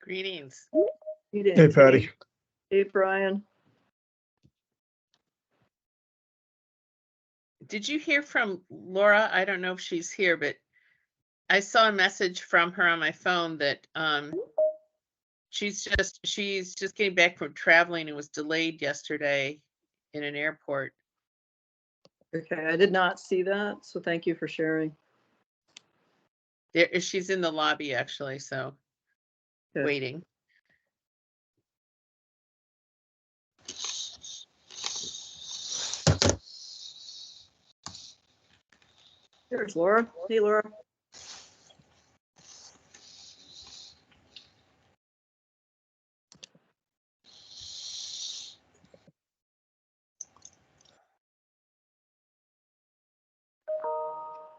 Greetings. Hey, Patty. Hey, Brian. Did you hear from Laura? I don't know if she's here, but I saw a message from her on my phone that she's just getting back from traveling and was delayed yesterday in an airport. Okay, I did not see that, so thank you for sharing. She's in the lobby actually, so Okay. waiting. There's Laura. Hey, Laura.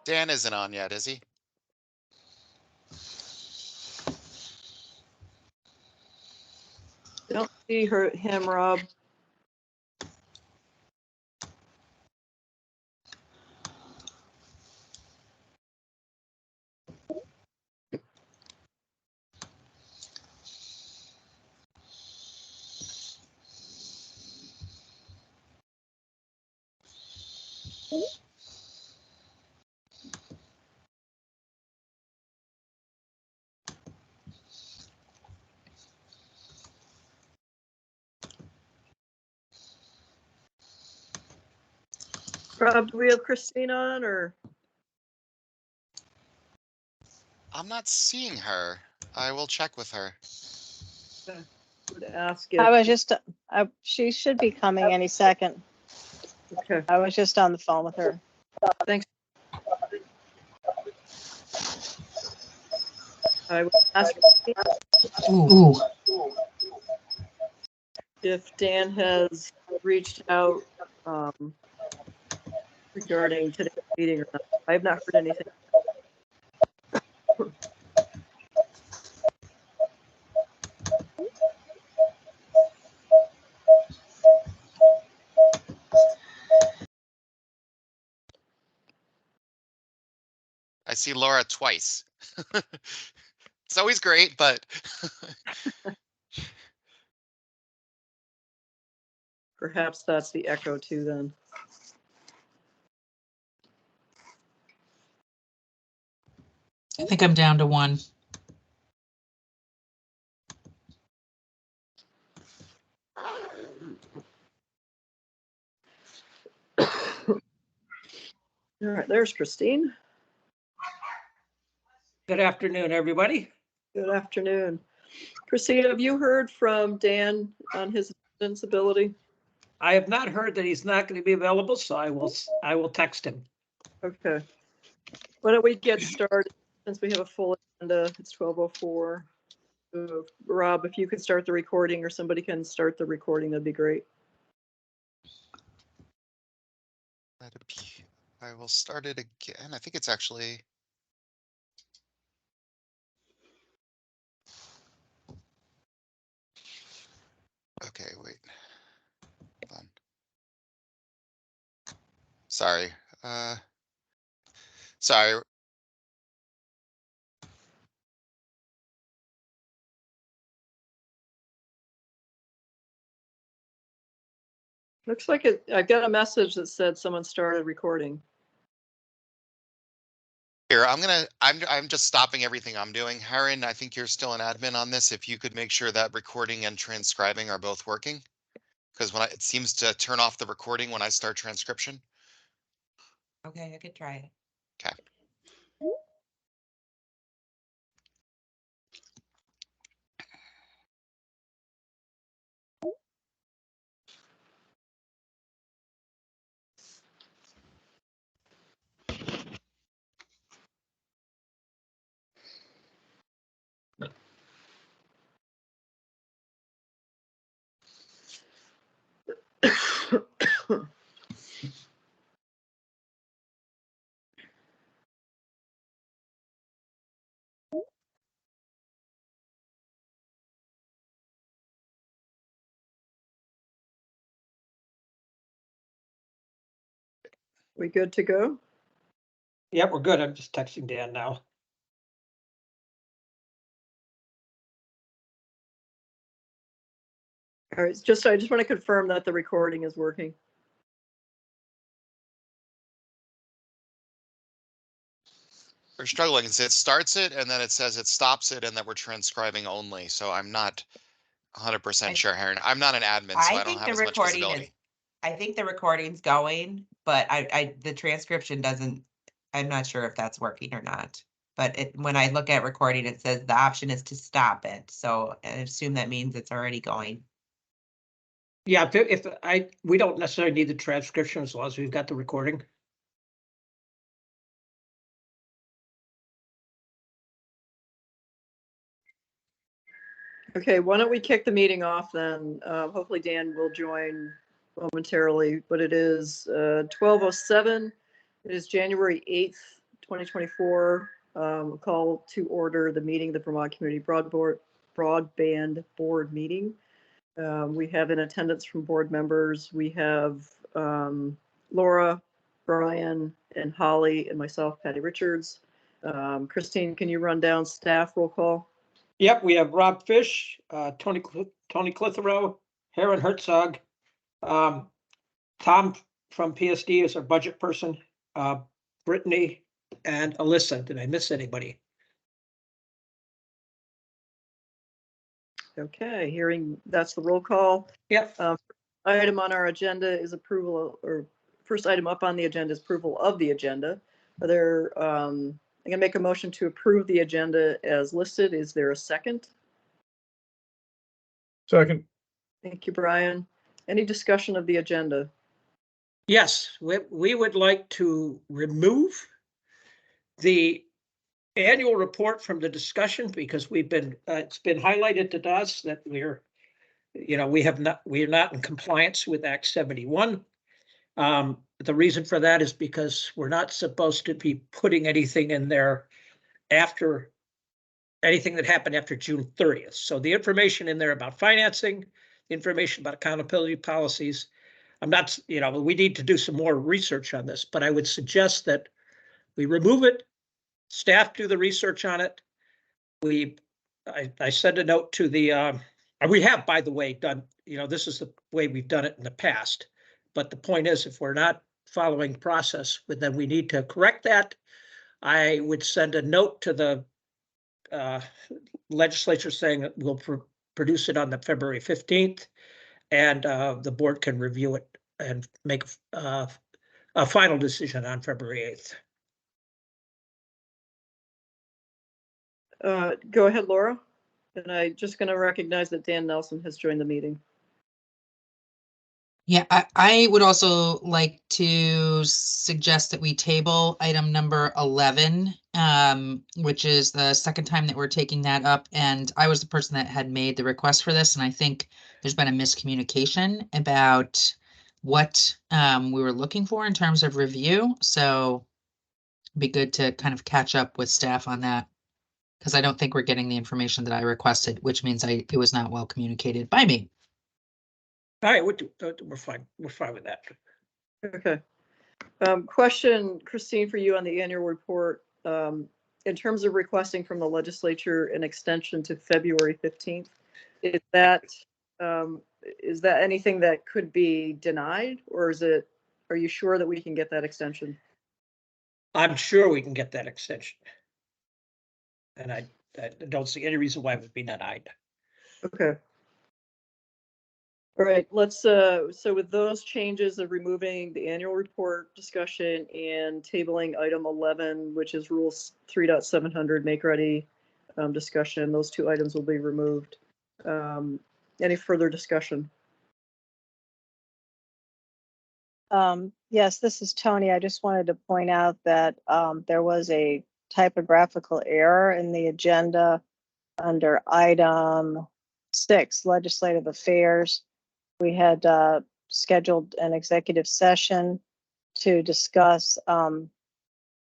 Dan isn't on yet, is he? Don't see him, Rob. Rob, do we have Christine on or? I'm not seeing her. I will check with her. Okay. Would ask I if, was just, she should be coming any second. okay, I was just on the phone with her. thanks. I would ask if Dan has reached out regarding today's meeting or not. I have not heard anything. I see Laura twice. It's always great, but Perhaps that's the echo too then. I think I'm down to one. All right, there's Christine. Good afternoon, everybody. Good afternoon. Christine, have you heard from Dan on his attendance ability? I have not heard that he's not going to be available, so I will text him. Okay. Why don't we get started since we have a full agenda? It's 12:04. Rob, if you could start the recording or somebody can start the recording, that'd be great. I will start it again. I think it's actually. Okay, wait. Hold on. Sorry. Sorry. Looks like I got a message that said someone started recording. Here, I'm just stopping everything I'm doing. Harren, I think you're still an admin on this. If you could make sure that recording and transcribing are both working. Because it seems to turn off the recording when I start transcription. Okay, I could try it. Okay. We good to go? Yep, we're good. I'm just texting Dan now. All right, I just want to confirm that the recording is working. We're struggling. It starts it and then it says it stops it and that we're transcribing only. So I'm not 100% sure, Heron. I'm not an admin, so I I don't think have the as much recording is, visibility. I think the recording's going, but the transcription doesn't, I'm not sure if that's working or not. But when I look at recording, it says the option is to stop it. So I assume that means it's already going. Yeah, we don't necessarily need the transcription as long as we've got the recording. Okay, why don't we kick the meeting off then? Hopefully Dan will join momentarily, but it is 12:07. It is January 8th, 2024. Call to order the meeting, the Vermont Community Broadband Board meeting. We have in attendance from board members, we have Laura, Brian, and Holly, and myself, Patty Richards. Christine, can you run down staff roll call? Yep, we have Rob Fish, Tony Clitheroe, Heron Herzog, Tom from PSD is our budget person, Brittany and Alyssa. Did I miss anybody? Okay, hearing that's the roll call. Yep. Item on our agenda is approval, or first item up on the agenda is approval of the agenda. Are there, I'm gonna make a motion to approve the agenda as listed. Is there a second? Second. Thank you, Brian. Any discussion of the agenda? Yes, we would like to remove the annual report from the discussion because we've been, it's been highlighted to us that we're not in compliance with Act 71. The reason for that is because we're not supposed to be putting anything in there after anything that happened after June 30th. So the information in there about financing, information about accountability policies, I'm not, we need to do some more research on this, but I would suggest that we remove it, staff do the research on it. I sent a note to the, we have, by the way, done, this is the way we've done it in the past. But the point is, if we're not following process, then we need to correct that. I would send a note to the legislature saying that we'll produce it on the February 15th, and the board can review it and make a final decision on February 8th. Go ahead, Laura. And I'm just gonna recognize that Dan Nelson has joined the meeting. Yeah, I would also like to suggest that we table item number 11, which is the second time that we're taking that up. And I was the person that had made the request for this, and I think there's been a miscommunication about what we were looking for in terms of review. So it'd be good to kind of catch up with staff on that, because I don't think we're getting the information that I requested, which means it was not well communicated by me. All right, we're fine. We're fine with that. Okay. Question, Christine, for you on the annual report. In terms of requesting from the legislature an extension to February 15th, is that anything that could be denied, or are you sure that we can get that extension? I'm sure we can get that extension. And I don't see any reason why it would be denied. Okay. All right, let's, so with those changes of removing the annual report discussion and tabling item 11, which is rules 3.700 make ready discussion, those two items will be removed. Any further discussion? Yes, this is Tony. I just wanted to point out that there was a typographical error in the agenda under item 6, legislative affairs. We had scheduled an executive session to discuss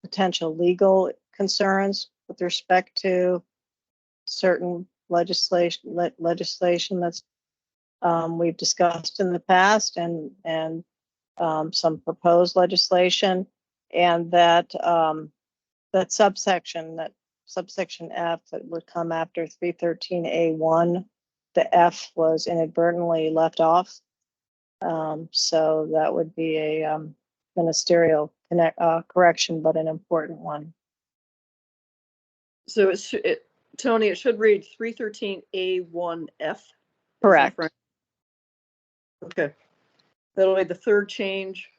potential legal concerns with respect to certain legislation that's we've discussed in the past, and some proposed legislation, and that subsection F that would come after 313A1 the F was inadvertently left off. So that would be a ministerial correction, but an important one. So Tony, it should read 313A1F. Correct. Okay. That'll be the third change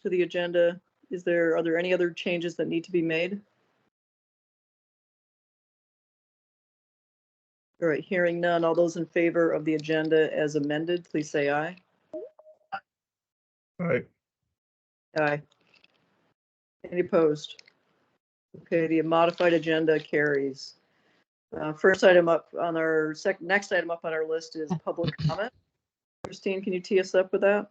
to the agenda. Are there any other changes that need to be made? All right, hearing none. All those in favor of the agenda as amended, please say aye. Aye. Aye. Any opposed? Okay, the modified agenda carries. First item up on our next item up on our list is public comment. Christine, can you tee us up with that?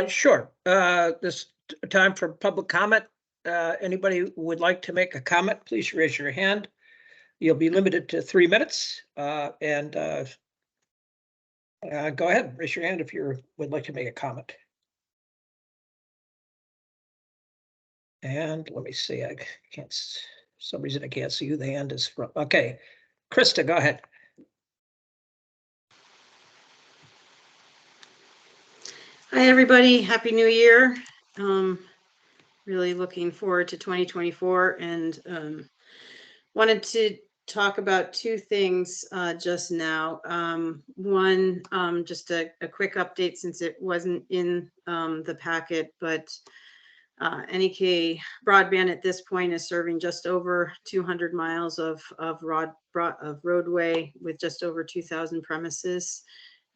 Sure. This time for public comment. Anybody who would like to make a comment, please raise your hand. You'll be limited to 3 minutes. Go ahead, raise your hand if you would like to make a comment. And let me see, I can't, for some reason I can't see who the hand is from. Okay, Krista, go ahead. Hi, everybody. Happy New Year. Really looking forward to 2024 and wanted to talk about two things just now. One, just a quick update since it wasn't in the packet, but NEK Broadband at this point is serving just over 200 miles of roadway with just over 2,000 premises.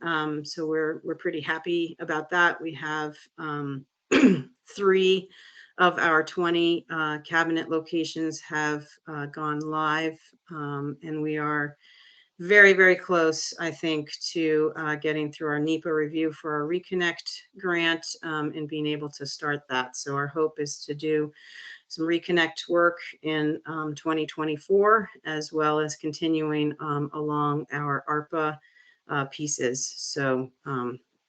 So we're pretty happy about that. We have 3 of our 20 cabinet locations have gone live, and we are very, very close, I think, to getting through our NEPA review for our Reconnect grant and being able to start that. So our hope is to do some Reconnect work in 2024, as well as continuing along our ARPA pieces. So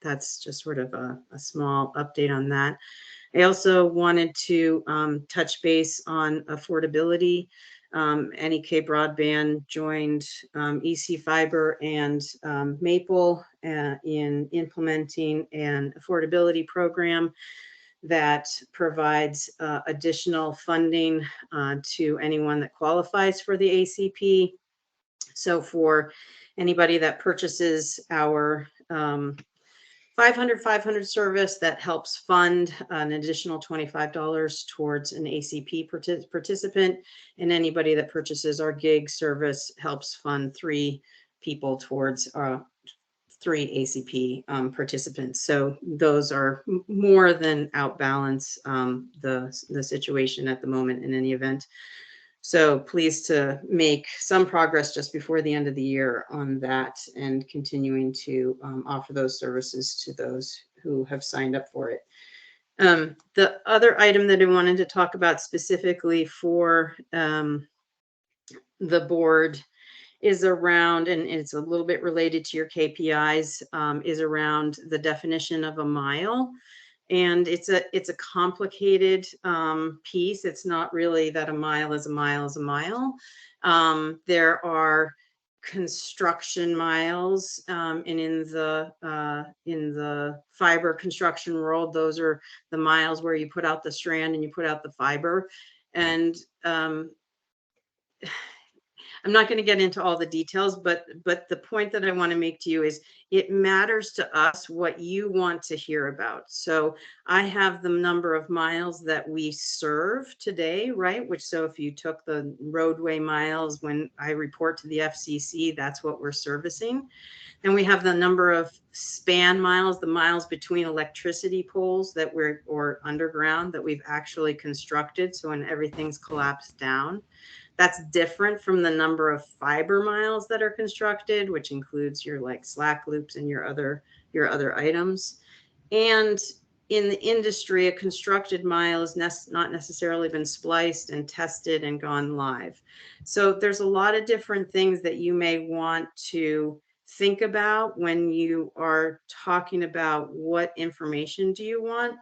that's just sort of a small update on that. I also wanted to touch base on affordability. NEK Broadband joined EC Fiber and Maple in implementing an affordability program that provides additional funding to anyone that qualifies for the ACP. So for anybody that purchases our 500 service, that helps fund an additional $25 towards an ACP participant, and anybody that purchases our gig service helps fund 3 people towards 3 ACP participants. So those are more than outbalance the situation at the moment in any event. So pleased to make some progress just before the end of the year on that and continuing to offer those services to those who have signed up for it. The other item that I wanted to talk about specifically for the board is around, and it's a little bit related to your KPIs, is around the definition of a mile. And it's a complicated piece. It's not really that a mile is a mile is a mile. There are construction miles, and in the fiber construction world, those are the miles where you put out the strand and you put out the fiber. And I'm not going to get into all the details, but the point that I want to make to you is it matters to us what you want to hear about. So I have the number of miles that we serve today, right? Which, so if you took the roadway miles, when I report to the FCC, that's what we're servicing. And we have the number of span miles, the miles between electricity poles that or underground that we've actually constructed. So when everything's collapsed down. That's different from the number of fiber miles that are constructed, which includes your like slack loops and your other items. And in the industry, a constructed mile is not necessarily been spliced and tested and gone live. So there's a lot of different things that you may want to think about when you are talking about what information do you want,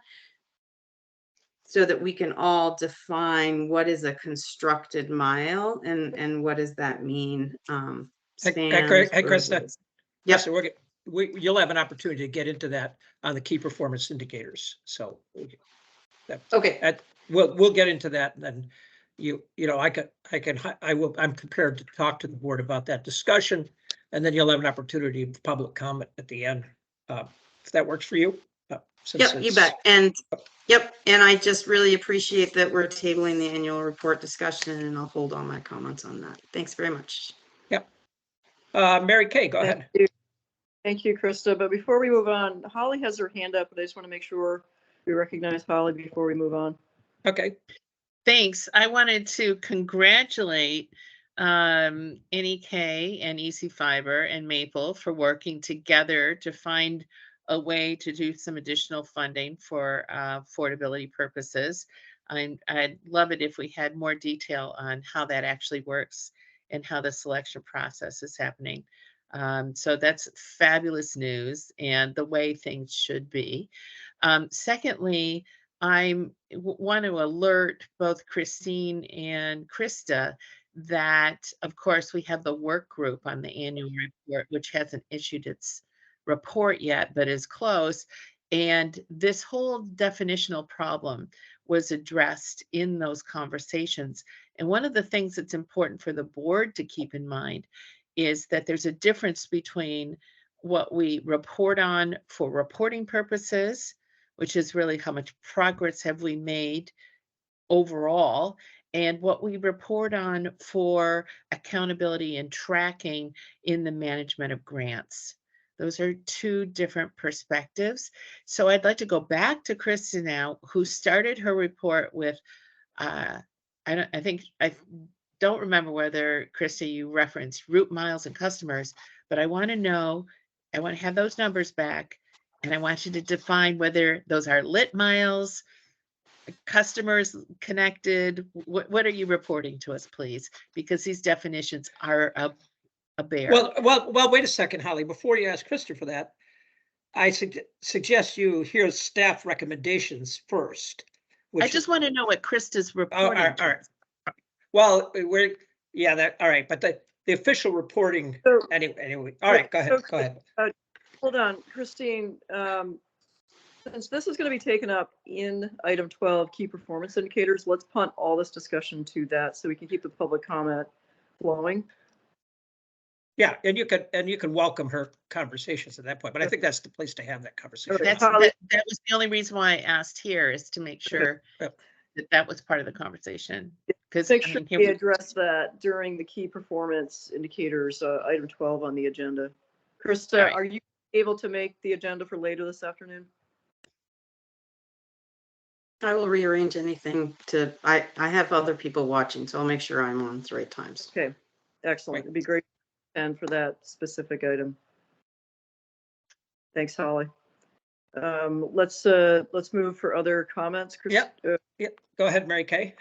so that we can all define what is a constructed mile and what does that mean. Hey, Krista. Yes, so you'll have an opportunity to get into that on the key performance indicators. So Okay, we'll get into that, and then I'm prepared to talk to the board about that discussion, and then you'll have an opportunity of public comment at the end, if that works for you. yep, you bet. And yep, and I just really appreciate that we're tabling the annual report discussion, and I'll hold all my comments on that. Thanks very much. Yep. Mary Kay, go ahead. Thank you, Krista. But before we move on, Holly has her hand up, but I just want to make sure we recognize Holly before we move on. Okay. Thanks. I wanted to congratulate NEK and EC Fiber and Maple for working together to find a way to do some additional funding for affordability purposes. I'd love it if we had more detail on how that actually works and how the selection process is happening. So that's fabulous news and the way things should be. Secondly, I want to alert both Christine and Krista that, of course, we have the work group on the annual report, which hasn't issued its report yet, but is close. And this whole definitional problem was addressed in those conversations. And one of the things that's important for the board to keep in mind is that there's a difference between what we report on for reporting purposes, which is really how much progress have we made overall, and what we report on for accountability and tracking in the management of grants. Those are two different perspectives. So I'd like to go back to Krista now, who started her report with, I don't remember whether, Krista, you referenced route miles and customers, but I want to have those numbers back. And I want you to define whether those are lit miles, customers connected. What are you reporting to us, please? Because these definitions are a bear. Well, wait a second, Holly. Before you ask Krista for that, I suggest you hear staff recommendations first. I just want to know what Krista's reporting. All right. Well, all right. But the official reporting, anyway. All right, go ahead. Hold on, Christine. Since this is going to be taken up in item 12, key performance indicators, let's punt all this discussion to that so we can keep the public comment flowing. Yeah, and you can welcome her conversations at that point, but I think that's the place to have that conversation. Okay. That was the only reason why I asked here, is to make sure that was part of the conversation. Because make sure we address that during the key performance indicators, item 12 on the agenda. Krista, right. Are you able to make the agenda for later this afternoon? I will rearrange anything I have other people watching, so I'll make sure I'm on at the right times. Okay, excellent. It'd be great and for that specific item. Thanks, Holly. Let's move for other comments. Yep. Go ahead, Mary Kay.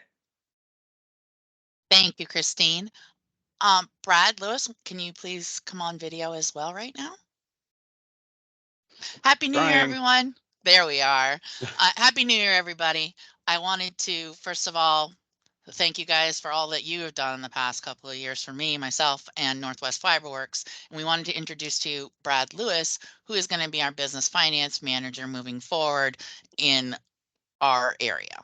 Thank you, Christine. Brad Lewis, can you please come on video as well right now? Happy New Year, everyone. There we are. Happy New Year, everybody. I wanted to, first of all, thank you guys for all that you have done in the past couple of years for me, myself, and Northwest Fiberworks. And we wanted to introduce to you Brad Lewis, who is going to be our business finance manager moving forward in our area.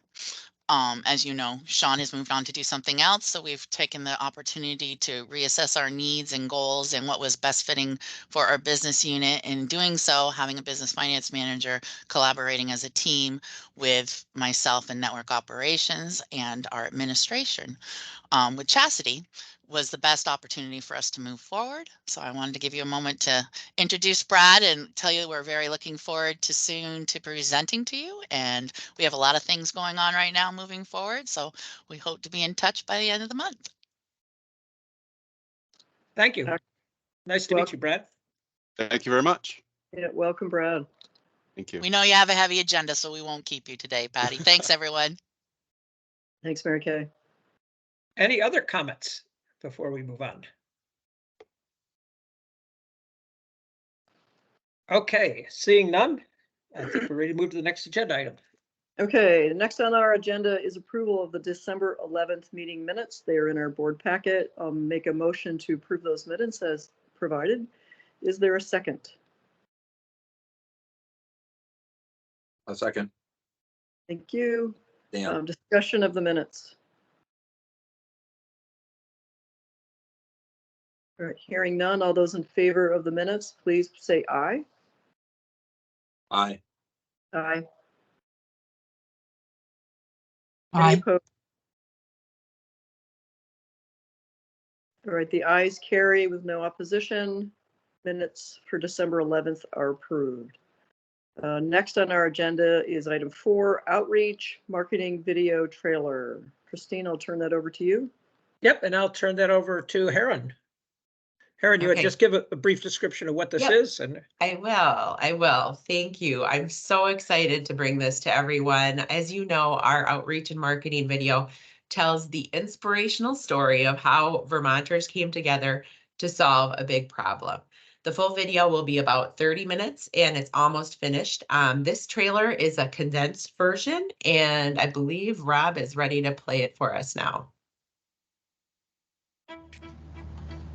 As you know, Sean has moved on to do something else, so we've taken the opportunity to reassess our needs and goals and what was best fitting for our business unit. In doing so, having a business finance manager collaborating as a team with myself and network operations and our administration with Chastity was the best opportunity for us to move forward. So I wanted to give you a moment to introduce Brad and tell you we're very looking forward to soon to presenting to you. And we have a lot of things going on right now moving forward. So we hope to be in touch by the end of the month. Thank you. Nice to meet you, Brad. Thank you very much. Yeah, welcome, Brad. Thank you. We know you have a heavy agenda, so we won't keep you today, Patty. Thanks, everyone. Thanks, Mary Kay. Any other comments before we move on? Okay, seeing none, I think we're ready to move to the next agenda item. Okay, next on our agenda is approval of the December 11th meeting minutes. They are in our board packet. I'll make a motion to approve those minutes as provided. Is there a second? A second. Thank you. Dan. Discussion of the minutes. All right, hearing none, all those in favor of the minutes, please say aye. Aye. Aye. Any Aye. opposed? All right, the ayes carry with no opposition. Minutes for December 11th are approved. Next on our agenda is item 4, outreach, marketing video trailer. Christine, I'll turn that over to you. Yep, and I'll turn that over to Heron. Heron, you would Okay. just give a brief description of what this Yep. is and I will. Thank you. I'm so excited to bring this to everyone. As you know, our outreach and marketing video tells the inspirational story of how Vermonters came together to solve a big problem. The full video will be about 30 minutes and it's almost finished. This trailer is a condensed version and I believe Rob is ready to play it for us now.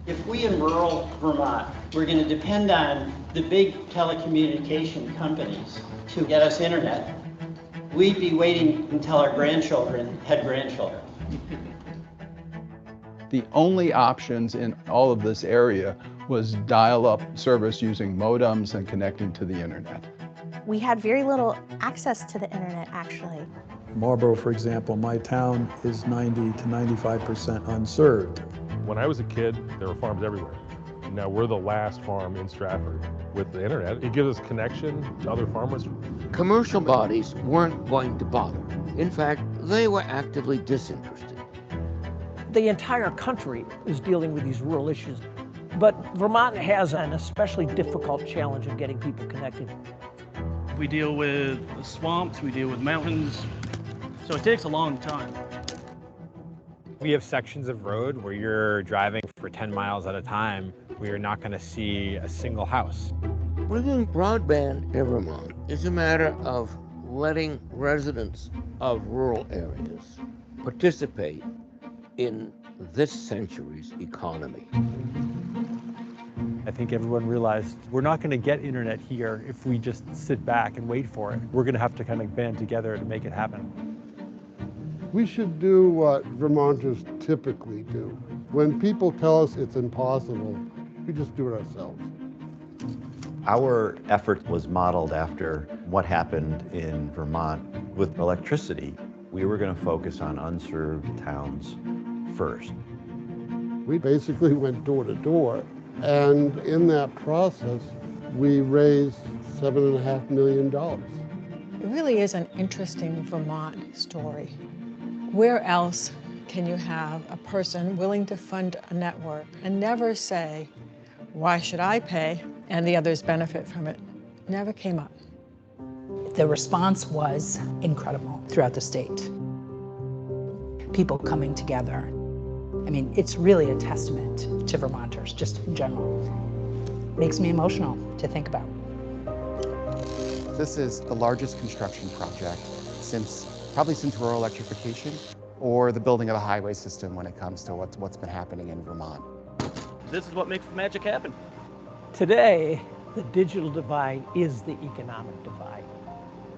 If we in rural Vermont, we're going to depend on the big telecommunication companies to get us internet, we'd be waiting until our grandchildren had grandchildren. The only options in all of this area was dial-up service using modems and connecting to the internet. We had very little access to the internet, actually. Marlboro, for example, my town is 90 to 95% unserved. When I was a kid, there were farms everywhere. Now we're the last farm in Stratford. With the internet, it gives us connection to other farmers. Commercial bodies weren't going to bother. In fact, they were actively disinterested. The entire country is dealing with these rural issues, but Vermont has an especially difficult challenge of getting people connected. We deal with swamps, we deal with mountains, so it takes a long time. We have sections of road where you're driving for 10 miles at a time where you're not going to see a single house. Bringing broadband in Vermont is a matter of letting residents of rural areas participate in this century's economy. I think everyone realized we're not going to get internet here if we just sit back and wait for it. We're going to have to kind of band together to make it happen. We should do what Vermonters typically do. When people tell us it's impossible, we just do it ourselves. Our effort was modeled after what happened in Vermont with electricity. We were going to focus on unserved towns first. We basically went door to door, and in that process, we raised $7.5 million. It really is an interesting Vermont story. Where else can you have a person willing to fund a network and never say, why should I pay and the others benefit from it? Never came up. The response was incredible throughout the state. People coming together. I mean, it's really a testament to Vermonters, just in general. Makes me emotional to think about. This is the largest construction project probably since rural electrification or the building of a highway system when it comes to what's been happening in Vermont. This is what makes the magic happen. Today, the digital divide is the economic divide.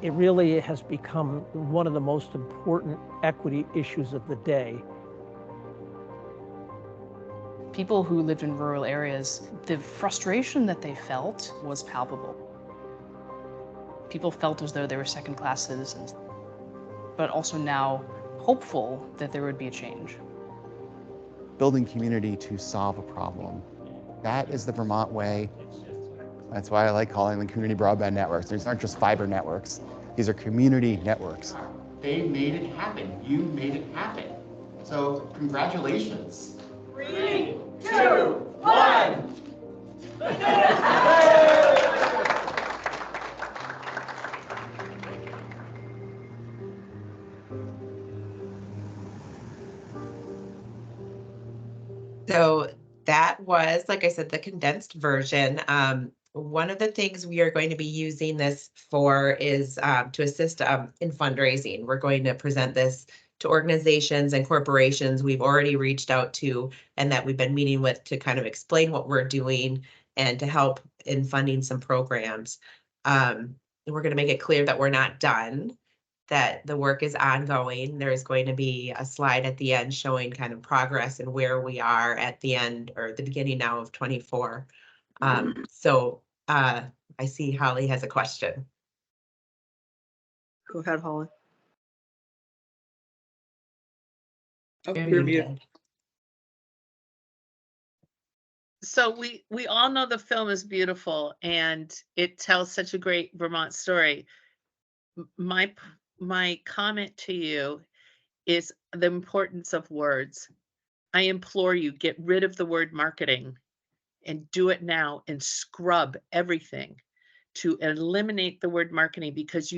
It really has become one of the most important equity issues of the day. People who lived in rural areas, the frustration that they felt was palpable. People felt as though they were second-class citizens, but also now hopeful that there would be a change. Building community to solve a problem. That is the Vermont way. That's why I like calling them community broadband networks. These aren't just fiber networks. These are community networks. They made it happen. You made it happen. So congratulations. 3, 2, 1. So that was, like I said, the condensed version. One of the things we are going to be using this for is to assist in fundraising. We're going to present this to organizations and corporations we've already reached out to and that we've been meeting with to kind of explain what we're doing and to help in funding some programs. We're going to make it clear that we're not done, that the work is ongoing. There's going to be a slide at the end showing kind of progress and where we are at the end or the beginning now of 24. I see Holly has a question. Go ahead, Holly. Oh, you're muted. So we all know the film is beautiful and it tells such a great Vermont story. My comment to you is the importance of words. I implore you, get rid of the word marketing and do it now and scrub everything to eliminate the word marketing, because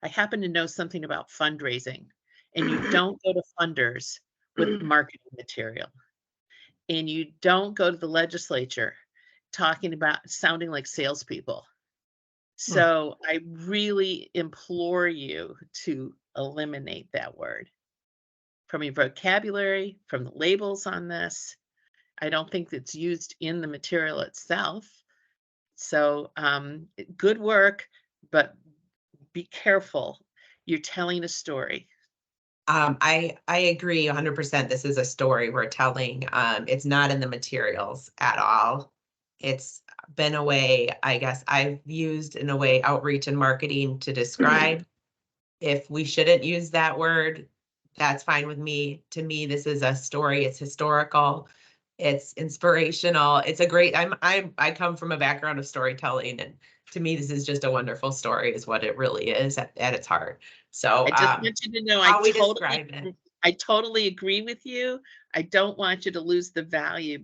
I happen to know something about fundraising, and you don't go to funders with marketing material, and you don't go to the legislature sounding like salespeople. So I really implore you to eliminate that word from your vocabulary, from the labels on this. I don't think it's used in the material itself. So good work, but be careful. You're telling a story. I agree 100%. This is a story we're telling. It's not in the materials at all. It's been a way, I guess I've used in a way outreach and marketing to describe. If we shouldn't use that word, that's fine with me. To me, this is a story. It's historical. It's inspirational. It's a great, I come from a background of storytelling, and to me, this is just a wonderful story is what it really is at its heart. So I just want you to know, I totally agree with you. I don't want you to lose the value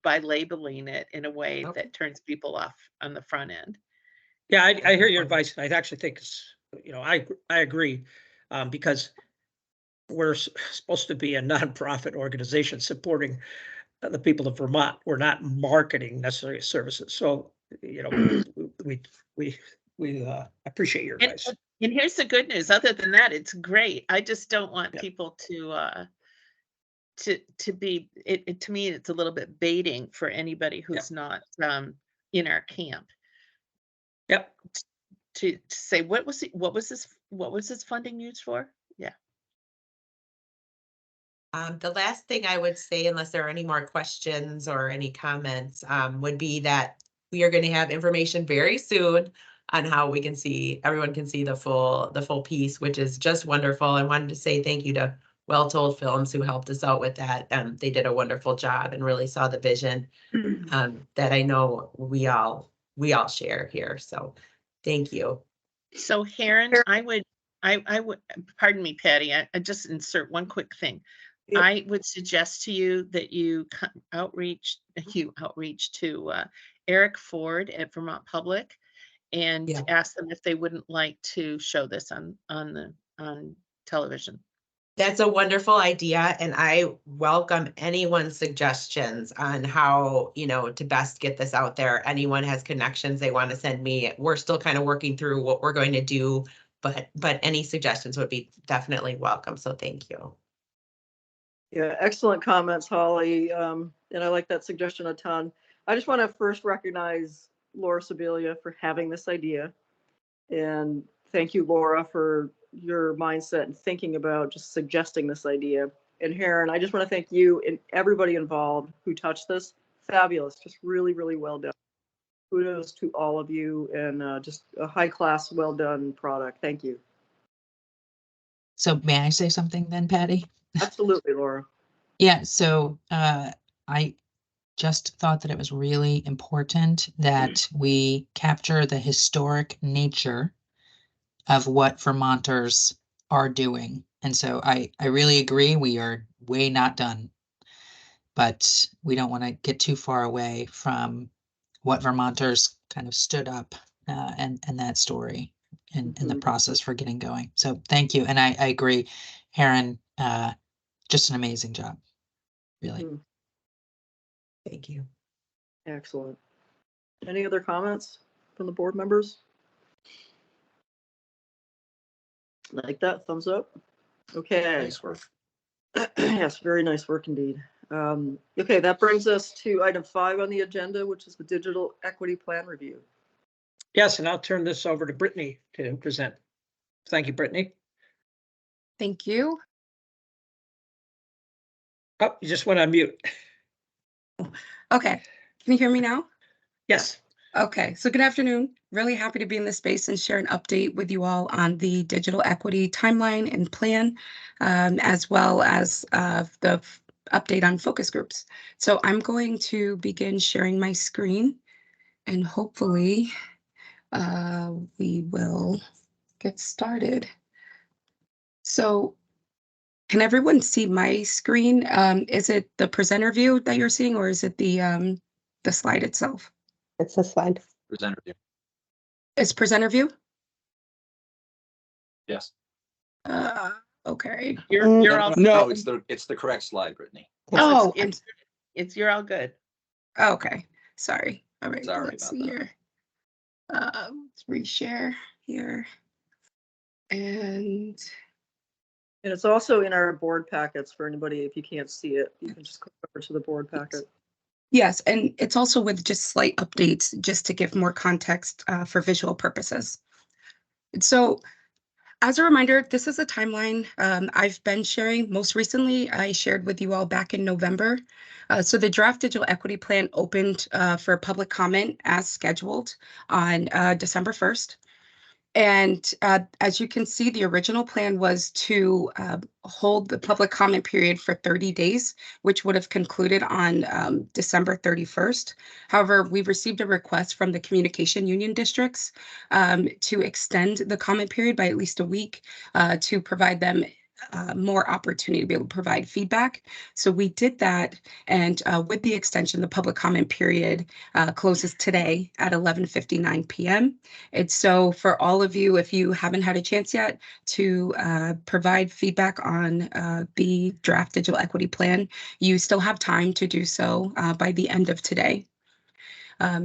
by labeling it in a way that turns people off on the front end. Yeah, I hear your advice. I actually think it's, I agree, because we're supposed to be a nonprofit organization supporting the people of Vermont. We're not marketing necessarily services. So, we appreciate your advice. And here's the good news. Other than that, it's great. I just don't want people to be. To me, it's a little bit baiting for anybody who's not in our camp. Yep. To say what was this funding used for? Yeah. The last thing I would say, unless there are any more questions or any comments, would be that we are going to have information very soon on how everyone can see the full piece, which is just wonderful. I wanted to say thank you to Well Told Films who helped us out with that. They did a wonderful job and really saw the vision that I know we all share here. So thank you. So Heron, I would, pardon me, Patty, I just insert one quick thing. Yep. I would suggest to you that you outreach to Eric Ford at Vermont Public and ask them if they wouldn't like to show this on television. That's a wonderful idea, and I welcome anyone's suggestions on how, to best get this out there. Anyone has connections they want to send me. We're still kind of working through what we're going to do, but any suggestions would be definitely welcome. So thank you. Yeah, excellent comments, Holly. And I like that suggestion a ton. I just want to first recognize Laura Sibilia for having this idea. And thank you, Laura, for your mindset and thinking about just suggesting this idea. And Heron, I just want to thank you and everybody involved who touched this. Fabulous, just really, really well done. Kudos to all of you, and just a high class, well done product. Thank you. So may I say something then, Patty? Absolutely, Laura. Yeah, so I just thought that it was really important that we capture the historic nature of what Vermonters are doing. And so I really agree, we are way not done, but we don't want to get too far away from what Vermonters kind of stood up and that story in the process for getting going. So thank you. And I agree, Heron, just an amazing job, really. Thank you. Excellent. Any other comments from the board members? Like that, thumbs up. Okay. Nice work. Yes, very nice work indeed. Okay, that brings us to item 5 on the agenda, which is the digital equity plan review. Yes, and I'll turn this over to Brittany to present. Thank you, Brittany. Thank you. Oh, you just went on mute. Okay, can you hear me now? Yes. Okay, so good afternoon. Really happy to be in this space and share an update with you all on the digital equity timeline and plan, as well as the update on focus groups. So I'm going to begin sharing my screen, and hopefully we will get started. So can everyone see my screen? Is it the presenter view that you're seeing, or is it the slide itself? It's a slide. Presenter view. It's presenter view? Yes. Okay. You're all No, it's the correct slide, Brittany. Oh, you're all good. Okay. Sorry. All right. Sorry Let's about see that. here. Let's reshare here. And it's also in our board packets for anybody, if you can't see it, you can just click over to the board packet. yes, and it's also with just slight updates just to give more context for visual purposes. So as a reminder, this is a timeline I've been sharing. Most recently, I shared with you all back in November. So the draft digital equity plan opened for public comment as scheduled on December 1st. And as you can see, the original plan was to hold the public comment period for 30 days, which would have concluded on December 31st. However, we received a request from the communication union districts to extend the comment period by at least a week to provide them more opportunity to be able to provide feedback. So we did that, and with the extension, the public comment period closes today at 11:59 p.m. And so for all of you, if you haven't had a chance yet to provide feedback on the draft digital equity plan, you still have time to do so by the end of today.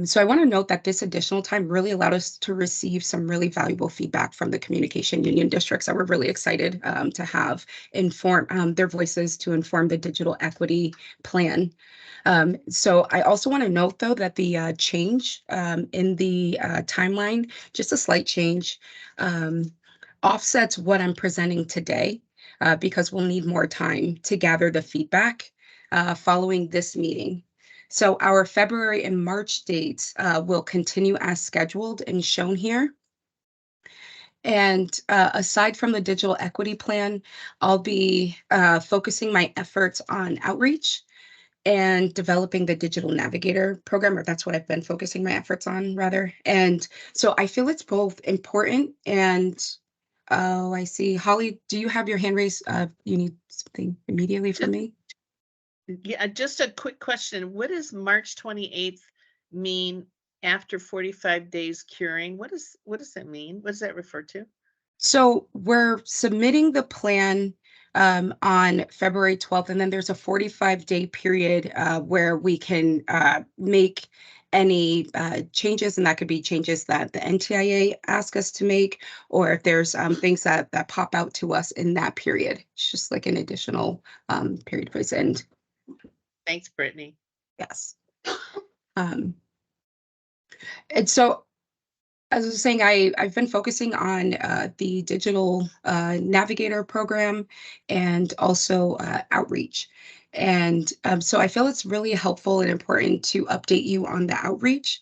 So I want to note that this additional time really allowed us to receive some really valuable feedback from the communication union districts that we're really excited to have inform their voices to inform the digital equity plan. So I also want to note, though, that the change in the timeline, just a slight change, offsets what I'm presenting today because we'll need more time to gather the feedback following this meeting. So our February and March dates will continue as scheduled and shown here. And aside from the digital equity plan, I'll be focusing my efforts on outreach and developing the digital navigator program, or that's what I've been focusing my efforts on, rather. And so I feel it's both important and, oh, I see. Holly, do you have your hand raised? You need something immediately from me? Yeah, just a quick question. What does March 28th mean after 45 days curing? What does that mean? What does that refer to? So we're submitting the plan on February 12th, and then there's a 45-day period where we can make any changes, and that could be changes that the NTIA asks us to make, or if there's things that pop out to us in that period. It's just like an additional period for its end. Thanks, Brittany. Yes. And so, as I was saying, I've been focusing on the digital navigator program and also outreach. And so I feel it's really helpful and important to update you on the outreach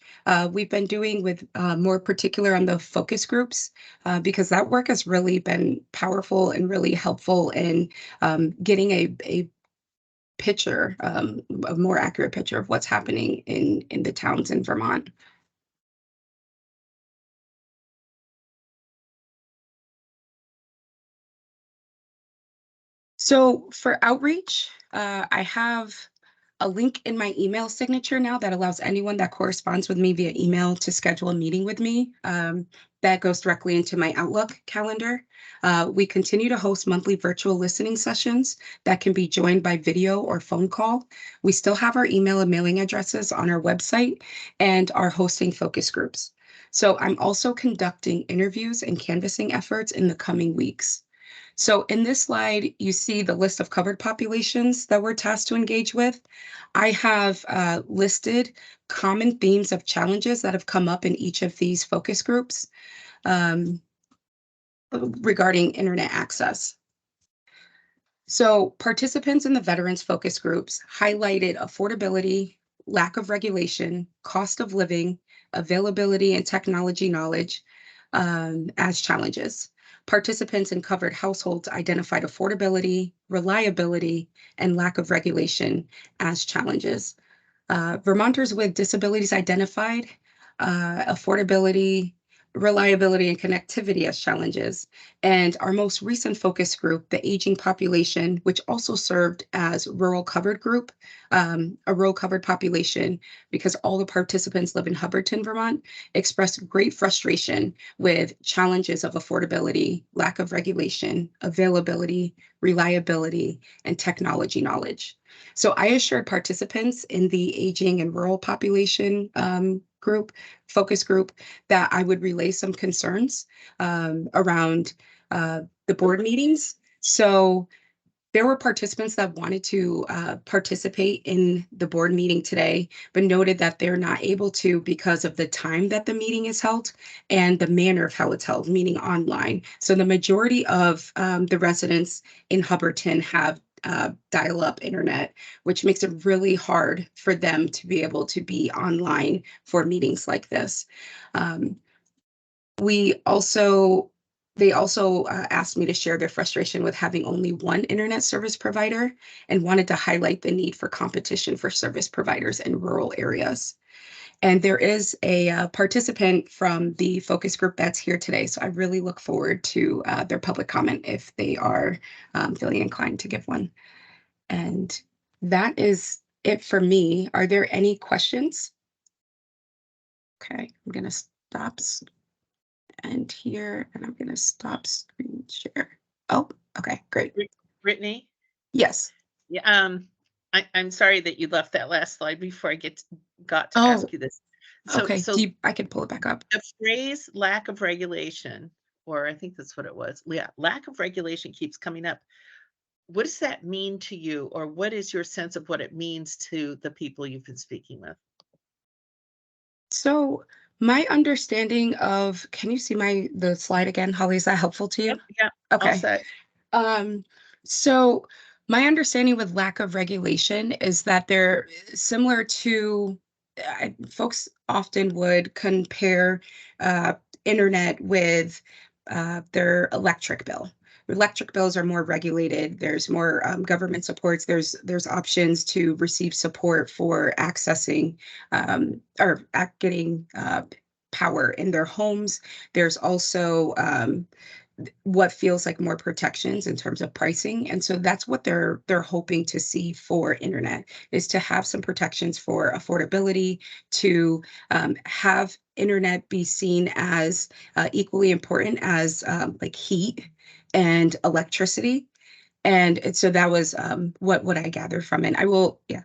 we've been doing with more particular on the focus groups, because that work has really been powerful and really helpful in getting a picture, a more accurate picture of what's happening in the towns in Vermont. So for outreach, I have a link in my email signature now that allows anyone that corresponds with me via email to schedule a meeting with me. That goes directly into my Outlook calendar. We continue to host monthly virtual listening sessions that can be joined by video or phone call. We still have our email and mailing addresses on our website and are hosting focus groups. So I'm also conducting interviews and canvassing efforts in the coming weeks. So in this slide, you see the list of covered populations that we're tasked to engage with. I have listed common themes of challenges that have come up in each of these focus groups regarding internet access. So participants in the veterans focus groups highlighted affordability, lack of regulation, cost of living, availability and technology knowledge as challenges. Participants in covered households identified affordability, reliability, and lack of regulation as challenges. Vermonters with disabilities identified affordability, reliability, and connectivity as challenges. And our most recent focus group, the aging population, which also served as rural covered group, a rural covered population, because all the participants live in Hubbardton, Vermont, expressed great frustration with challenges of affordability, lack of regulation, availability, reliability, and technology knowledge. So I assured participants in the aging and rural population focus group, that I would relay some concerns around the board meetings. So there were participants that wanted to participate in the board meeting today, but noted that they're not able to because of the time that the meeting is held and the manner of how it's held, meaning online. So the majority of the residents in Hubbardton have dial-up internet, which makes it really hard for them to be able to be online for meetings like this. They also asked me to share their frustration with having only one internet service provider and wanted to highlight the need for competition for service providers in rural areas. And there is a participant from the focus group that's here today. So I really look forward to their public comment if they are feeling inclined to give one. And that is it for me. Are there any questions? Okay, I'm going to stop and here, and I'm going to stop screen share. Oh, okay, great. Brittany? Yes. Yeah, I'm sorry that you left that last slide before I got to ask you this. So, okay, so I can pull it back up. the phrase lack of regulation, or I think that's what it was. Yeah, lack of regulation keeps coming up. What does that mean to you, or what is your sense of what it means to the people you've been speaking with? So my understanding of, can you see the slide again, Holly? Is that helpful to you? Yeah, all Okay. set. So my understanding with lack of regulation is that they're similar to, folks often would compare internet with their electric bill. Electric bills are more regulated. There's more government supports. There's options to receive support for accessing or getting power in their homes. There's also what feels like more protections in terms of pricing. And so that's what they're hoping to see for internet, is to have some protections for affordability, to have internet be seen as equally important as like heat and electricity. And so that was what I gathered from it. I will, yeah,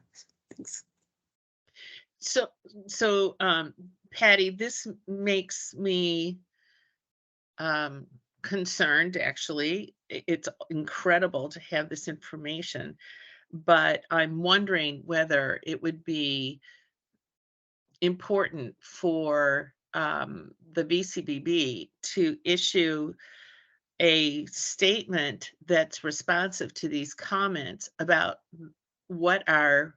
thanks. So Patty, this makes me concerned, actually. It's incredible to have this information, but I'm wondering whether it would be important for the VCBB to issue a statement that's responsive to these comments about what our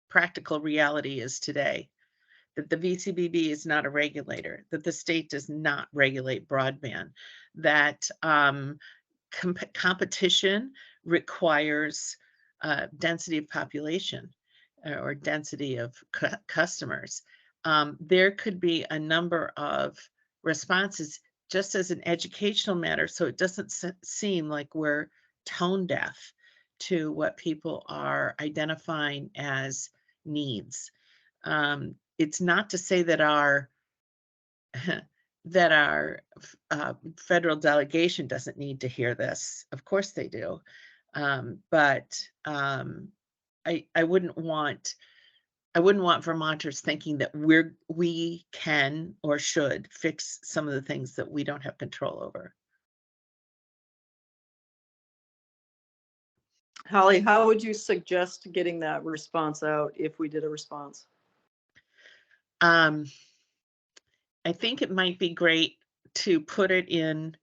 practical reality is today. That the VCBB is not a regulator, that the state does not regulate broadband, that competition requires density of population or density of customers. There could be a number of responses just as an educational matter, so it doesn't seem like we're tone deaf to what people are identifying as needs. It's not to say that our federal delegation doesn't need to hear this. Of course they do, but I wouldn't want Vermonters thinking that we can or should fix some of the things that we don't have control over. Holly, how would you suggest getting that response out if we did a response? I think it might be great to put it in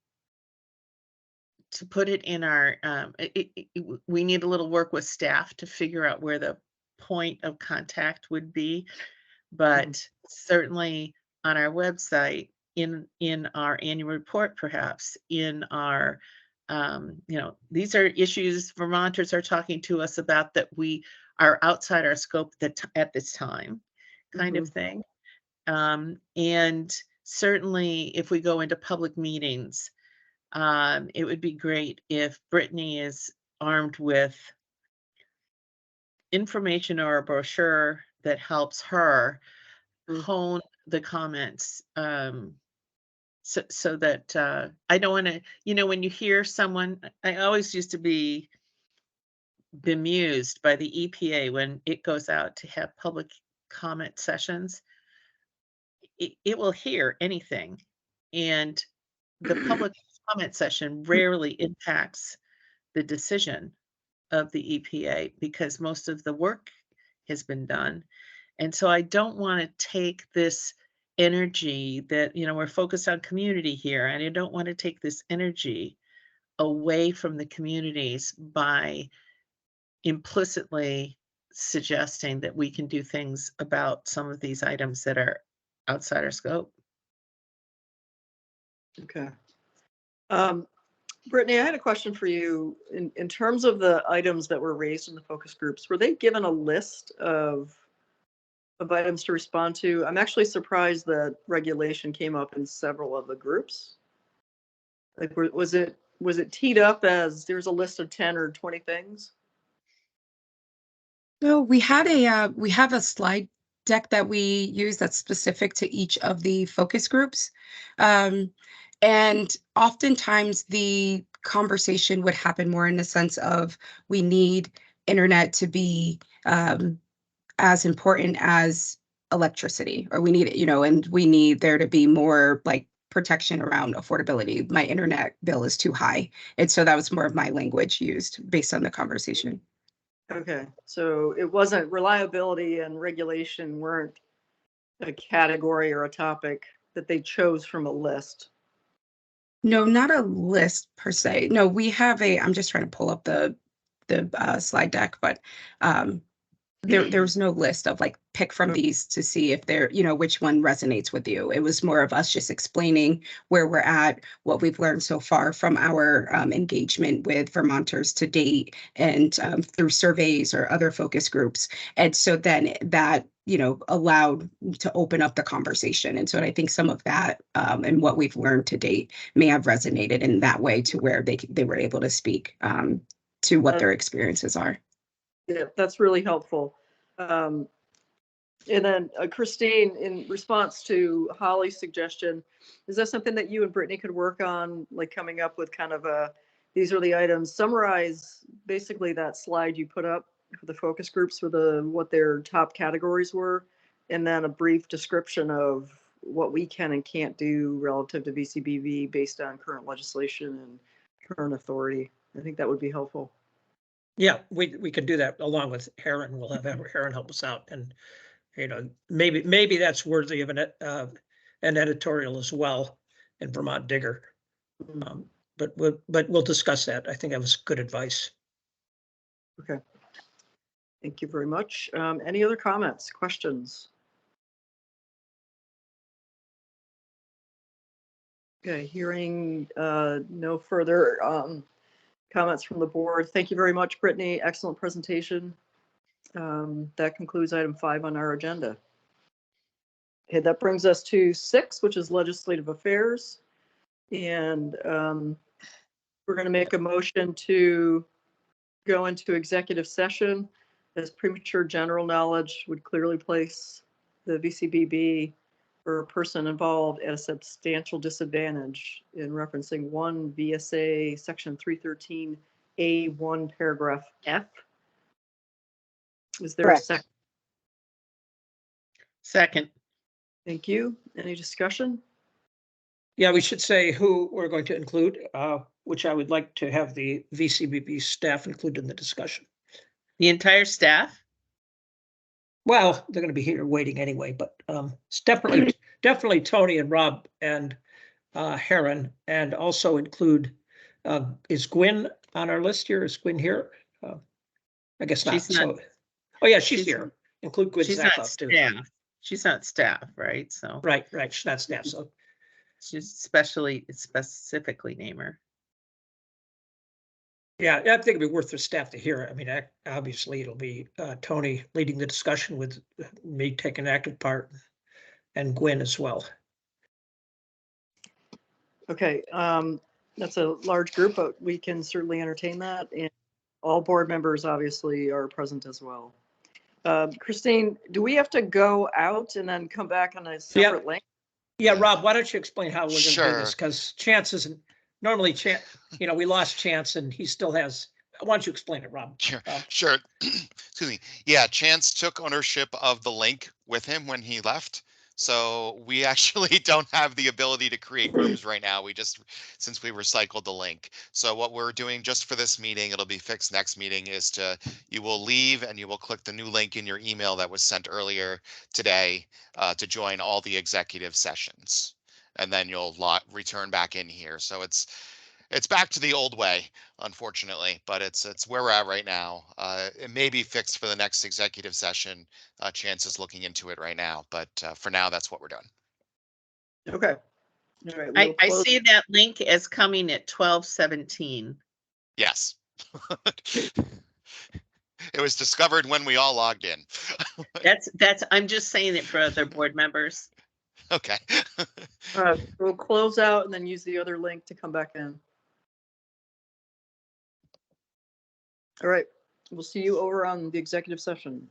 our, we need a little work with staff to figure out where the point of contact would be, but certainly on our website, in our annual report, perhaps in our, these are issues Vermonters are talking to us about that we are outside our scope at this time, kind of thing. And certainly if we go into public meetings, it would be great if Brittany is armed with information or a brochure that helps her hone the comments, so that I don't want to, when you hear someone, I always used to be bemused by the EPA when it goes out to have public comment sessions. It will hear anything, and the public comment session rarely impacts the decision of the EPA because most of the work has been done. And so I don't want to take this energy that, we're focused on community here, and I don't want to take this energy away from the communities by implicitly suggesting that we can do things about some of these items that are outside our scope. Okay. Brittany, I had a question for you. In terms of the items that were raised in the focus groups, were they given a list of items to respond to? I'm actually surprised that regulation came up in several of the groups. Like, was it teed up as there's a list of 10 or 20 things? No, we have a slide deck that we use that's specific to each of the focus groups. And oftentimes the conversation would happen more in the sense of we need internet to be as important as electricity, or we need it, and we need there to be more like protection around affordability. My internet bill is too high. And so that was more of my language used based on the conversation. Okay, so it wasn't reliability and regulation weren't a category or a topic that they chose from a list. No, not a list per se. No, we have I'm just trying to pull up the slide deck, but there was no list of like pick from these to see if they're, which one resonates with you. It was more of us just explaining where we're at, what we've learned so far from our engagement with Vermonters to date, and through surveys or other focus groups. And so then that, allowed to open up the conversation. And so I think some of that and what we've learned to date may have resonated in that way to where they were able to speak to what their experiences are. Yeah, that's really helpful. And then Christine, in response to Holly's suggestion, is that something that you and Brittany could work on, like coming up with kind of these are the items, summarize basically that slide you put up for the focus groups for what their top categories were, and then a brief description of what we can and can't do relative to VCBV based on current legislation and current authority. I think that would be helpful. Yeah, we could do that along with Heron. We'll have Heron help us out, and maybe that's worthy of an editorial as well in Vermont Digger. But we'll discuss that. I think that was good advice. Okay. Thank you very much. Any other comments, questions? Okay, hearing no further comments from the board. Thank you very much, Brittany. Excellent presentation. That concludes item 5 on our agenda. Okay, that brings us to 6, which is legislative affairs. And we're going to make a motion to go into executive session, as premature general knowledge would clearly place the VCBB or a person involved at a substantial disadvantage, in referencing 1 VSA section 313A1 paragraph F. Is there Correct. a second? Second. Thank you. Any discussion? Yeah, we should say who we're going to include, which I would like to have the VCBB staff included in the discussion. The entire staff? Well, they're going to be here waiting anyway, but it's definitely Tony and Rob and Heron, and also include, is Gwen on our list here? Is Gwen here? I guess not. She's not. So, oh yeah, she's here. Include Gwen She's not Zakoff too. staff. She's not staff, right? So Right. She's not staff. So she's specifically name her. yeah, I think it'd be worth the staff to hear. I mean, obviously it'll be Tony leading the discussion with me taking an active part, and Gwen as well. Okay, that's a large group, but we can certainly entertain that. And all board members obviously are present as well. Christine, do we have to go out and then come back on a separate link? Yeah, Rob, why don't you explain how we're going to do this? Sure. Because Chance isn't normally we lost Chance and he still has. Why don't you explain it, Rob? Sure. Excuse me. Yeah, Chance took ownership of the link with him when he left. So we actually don't have the ability to create rooms right now. Since we recycled the link. So what we're doing just for this meeting, it'll be fixed next meeting, is you will leave and you will click the new link in your email that was sent earlier today to join all the executive sessions. And then you'll return back in here. So it's back to the old way, unfortunately, but it's where we're at right now. It may be fixed for the next executive session. Chance is looking into it right now, but for now, that's what we're doing. Okay. All right, I see that link as coming at 12:17. Yes. It was discovered when we all logged in. I'm just saying it for other board members. Okay. We'll close out and then use the other link to come back in. All right, we'll see you over on the executive session.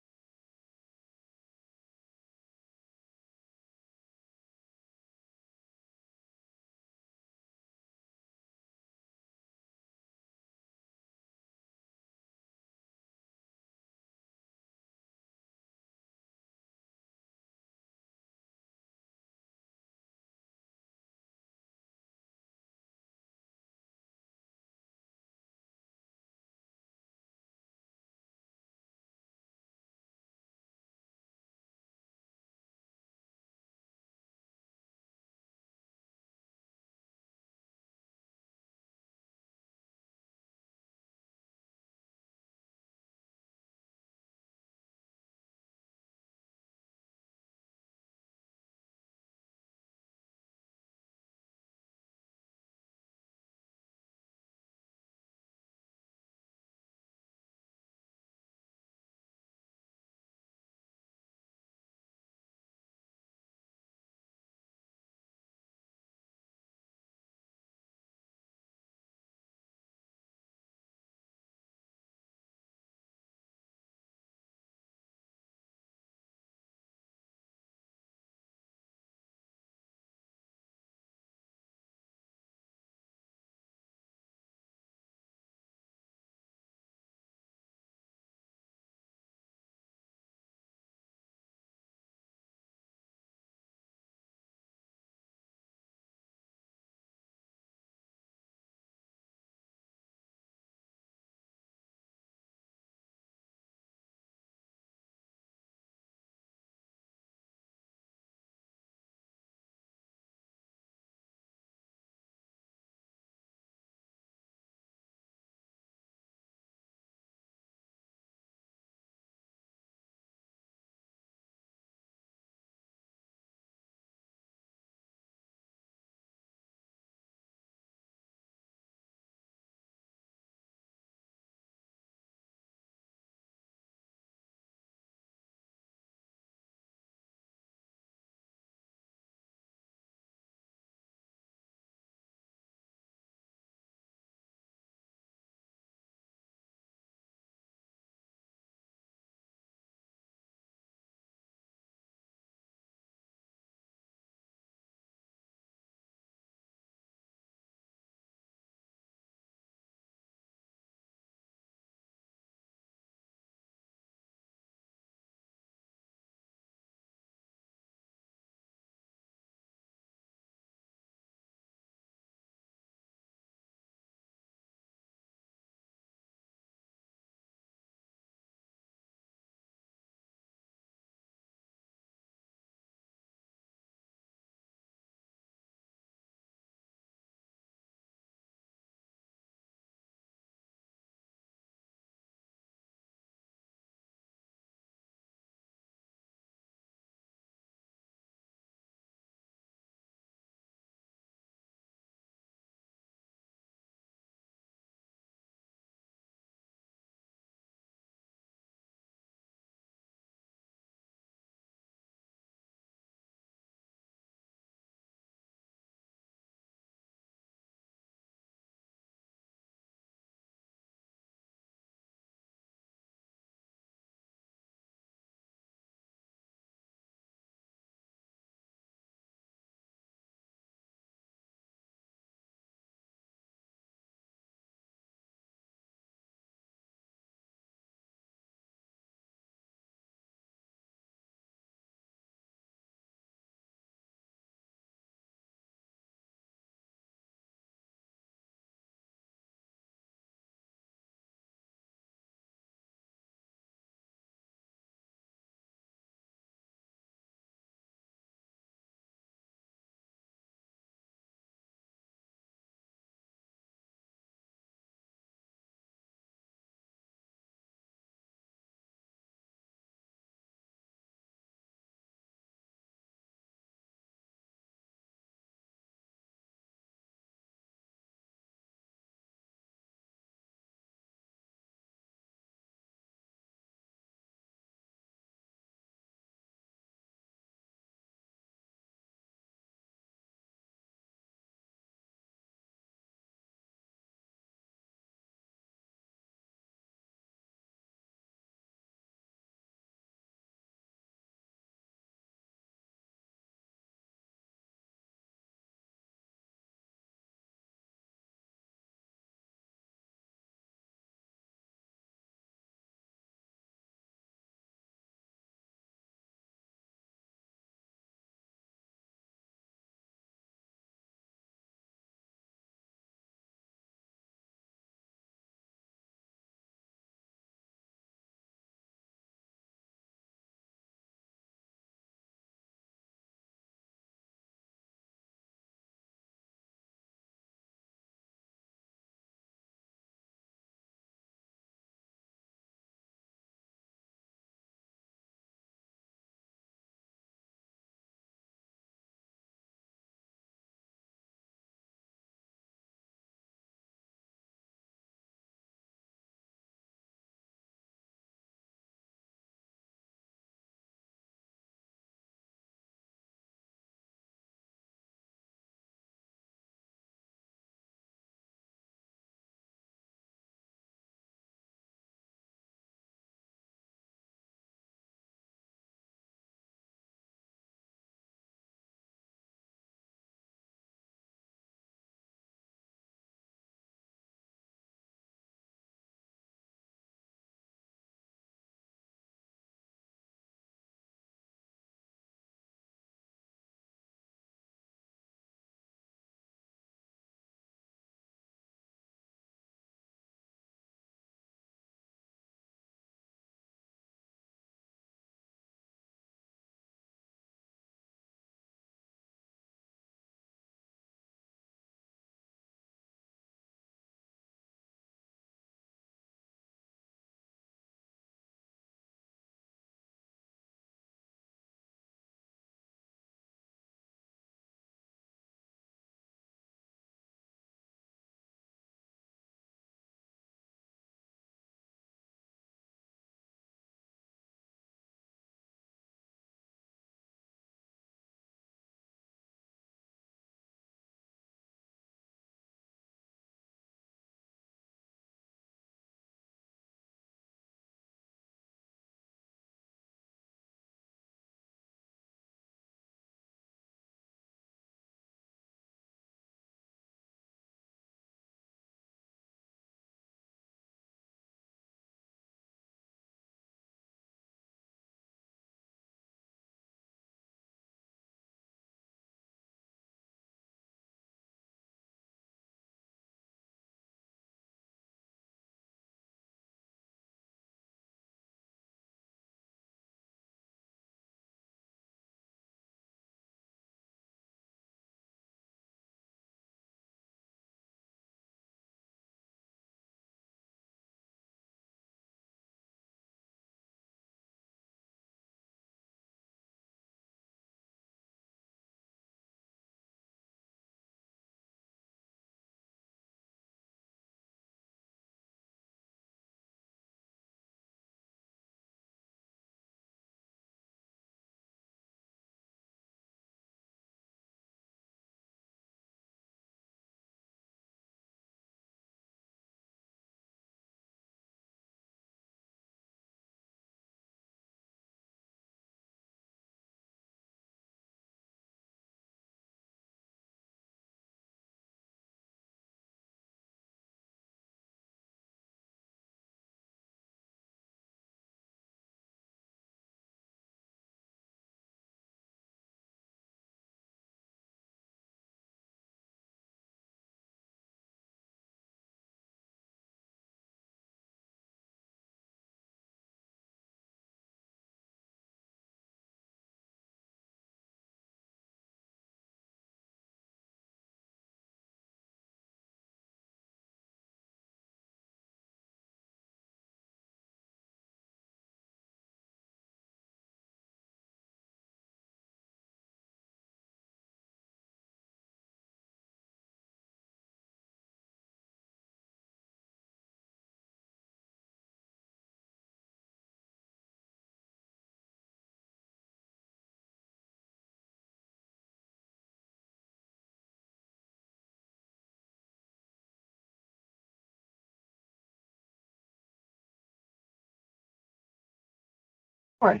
Sure.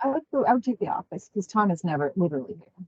I I would take the office because Tom is never literally here.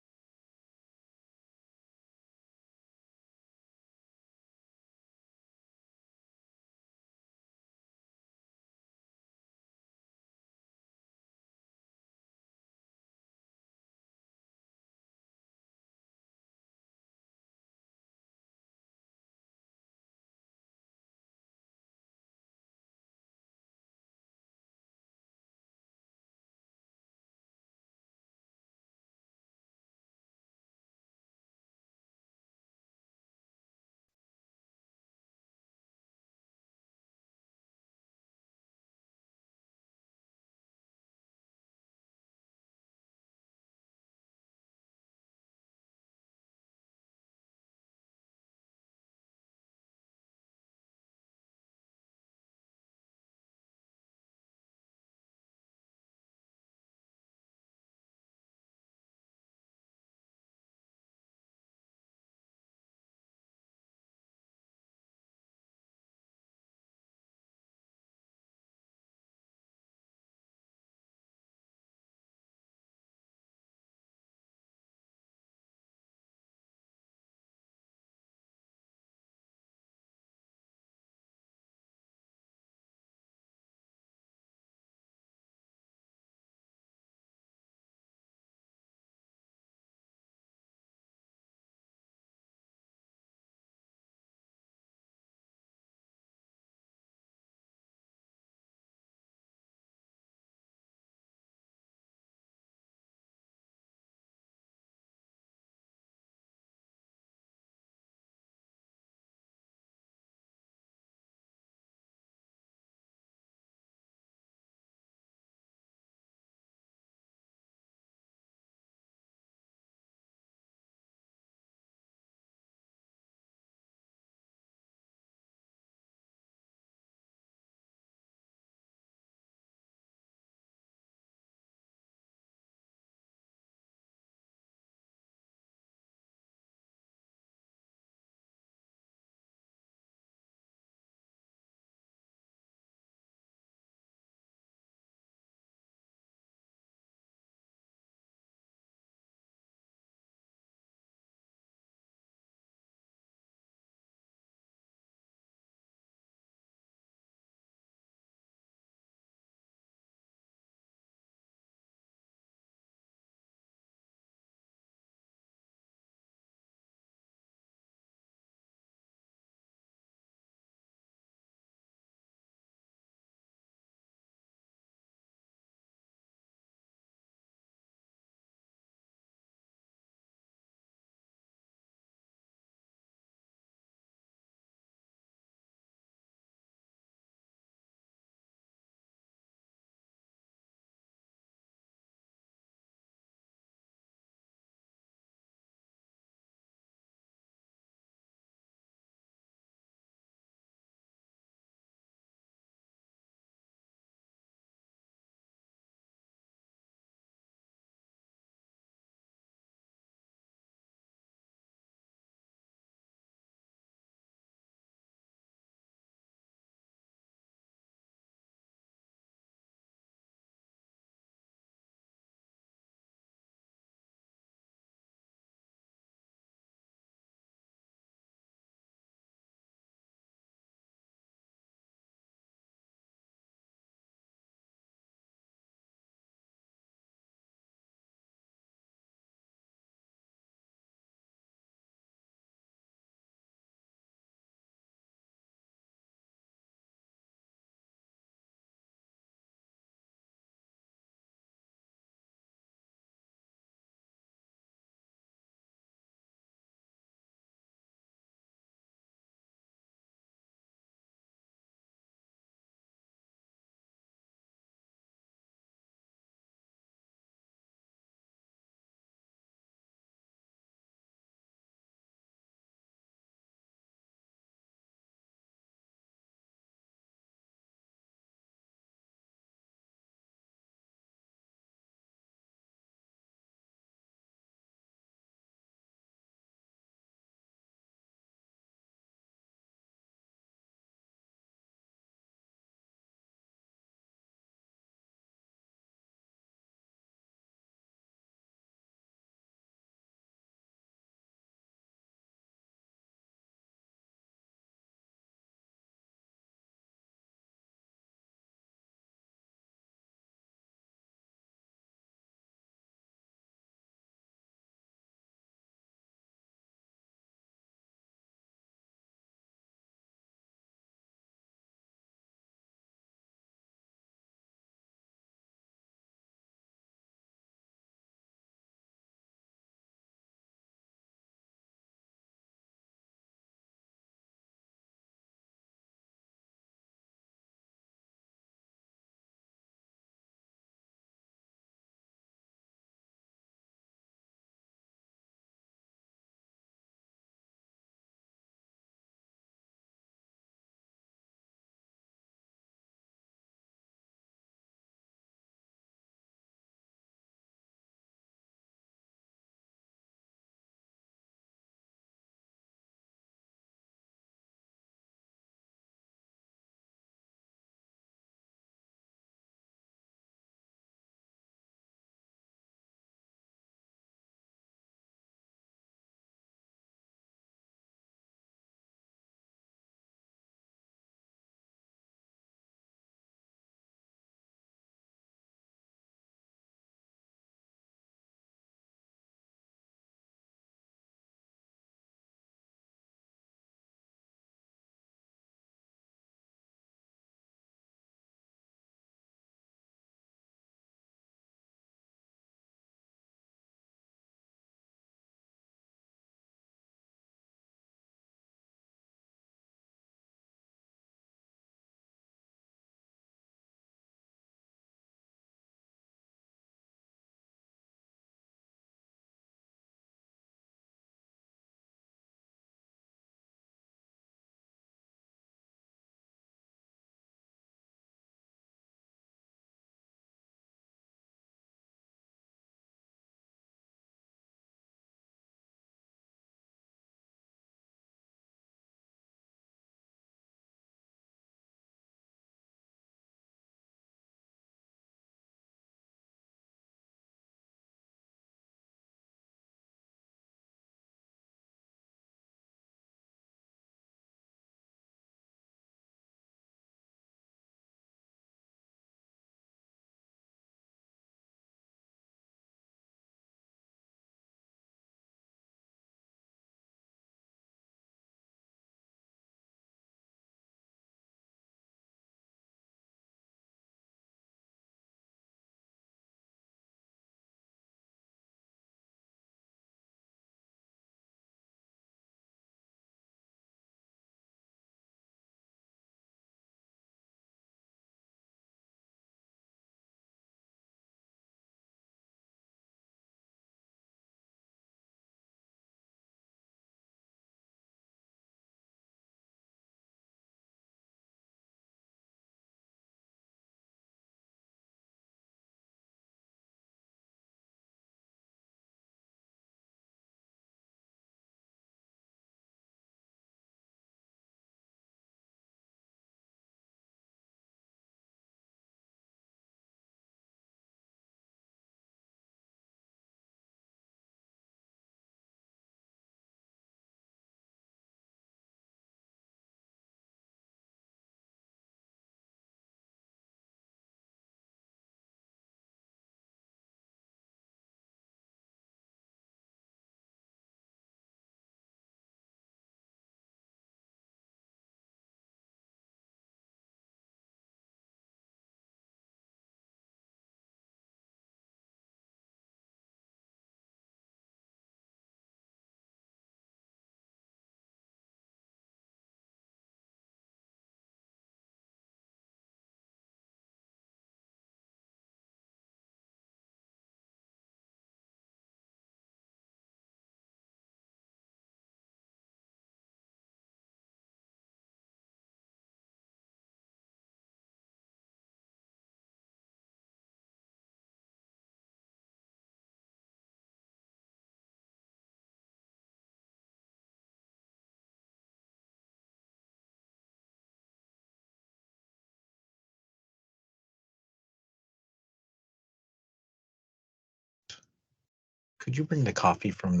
Could you bring the coffee from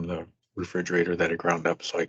the refrigerator that it ground up so I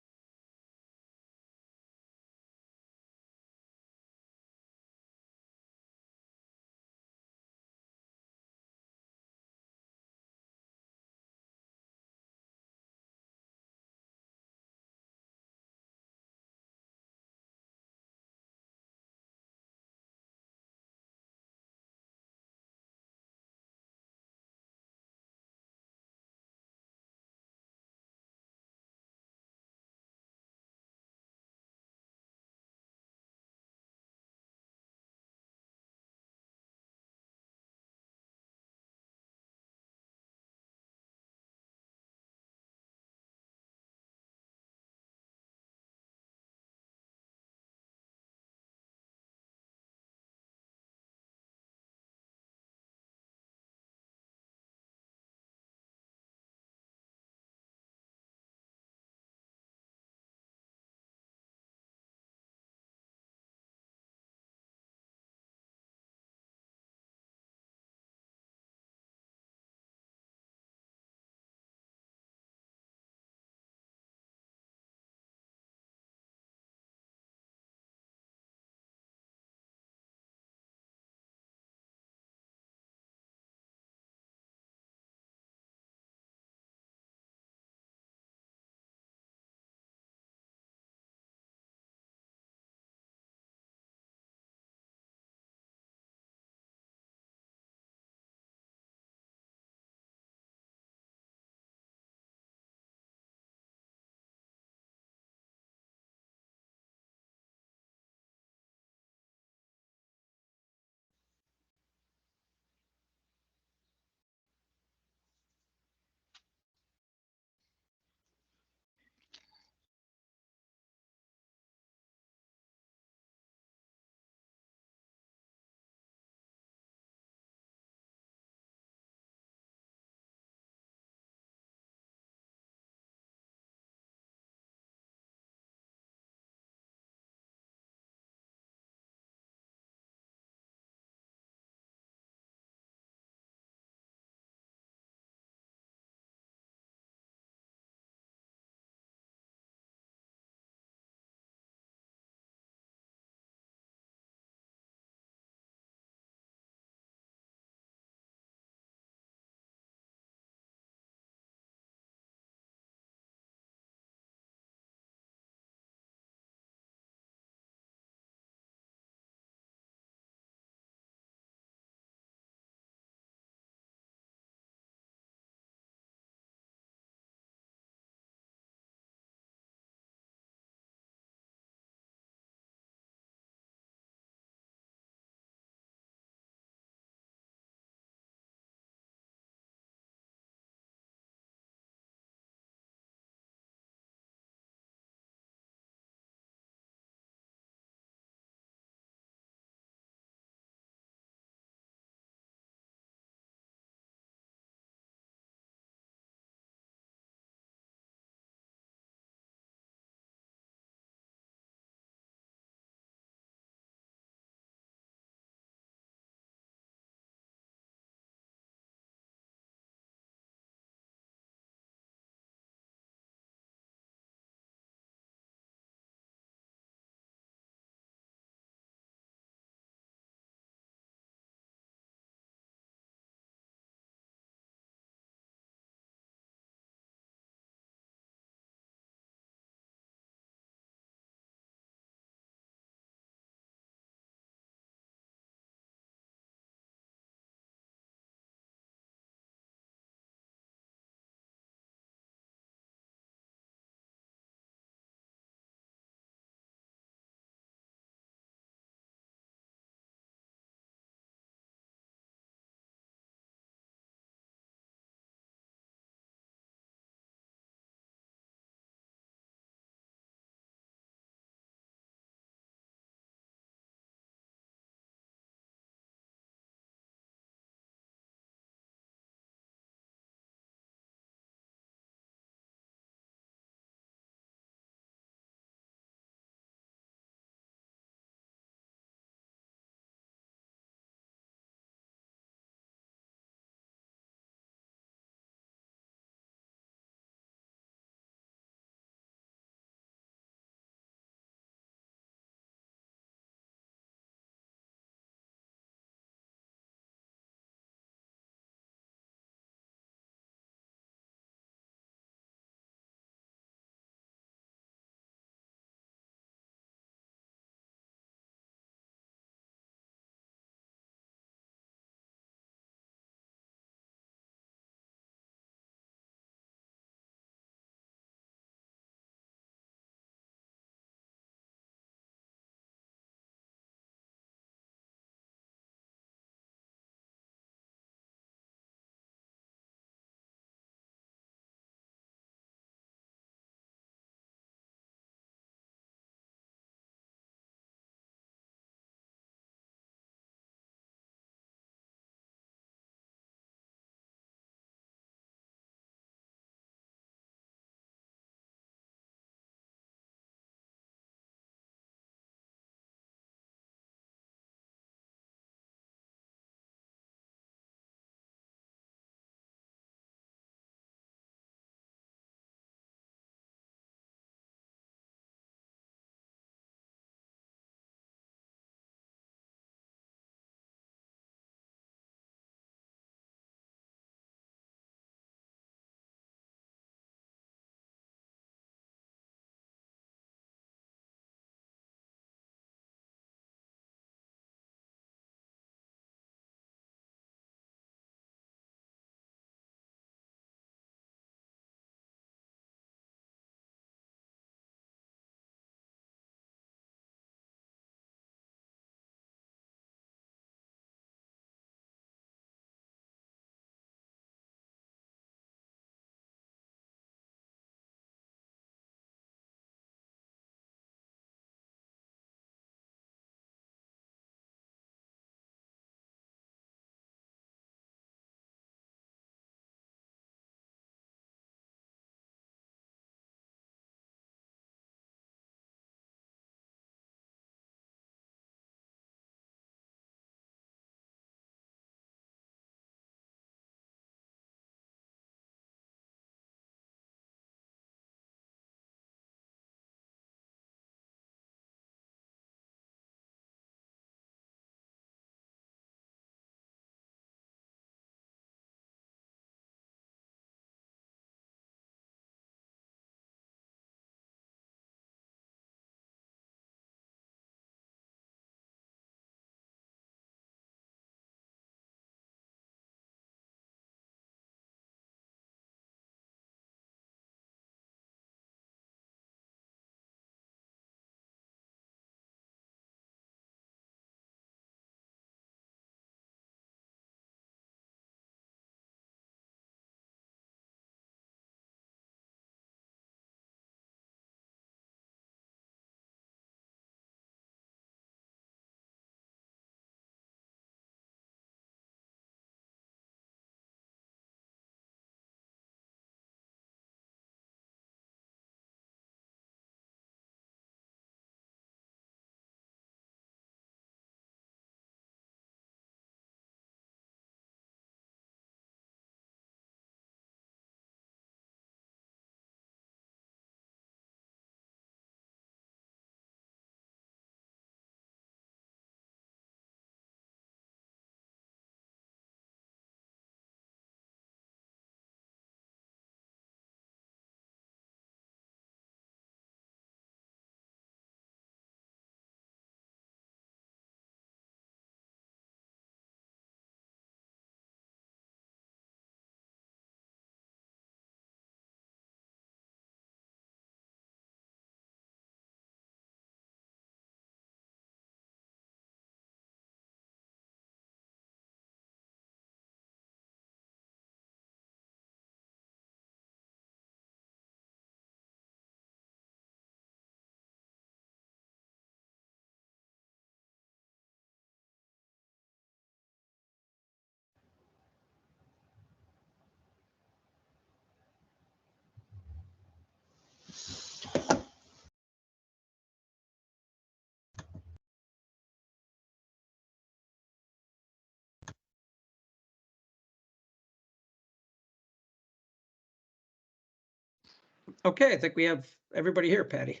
Okay, I think we have everybody here, Patty.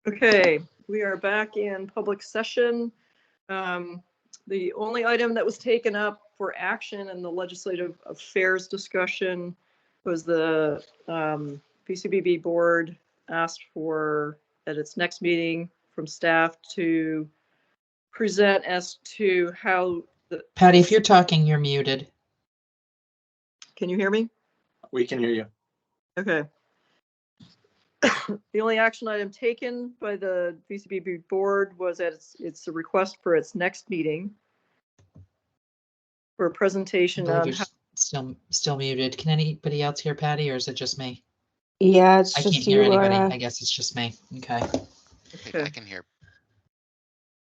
Okay, we are back in public session. The only item that was taken up for action in the legislative affairs discussion was the VCBB board asked for, at its next meeting, from staff to present as to how the. Patty, if you're talking, you're muted. Can you hear me? We can hear you. Okay. The only action item taken by the VCBB board was that it's a request for its next meeting for a I presentation believe on you're how. still muted. Can anybody else hear Patty, or is it just me? Yeah, it's I can't just hear you, anybody. Laura. I guess it's just me. Okay. Okay. I can hear.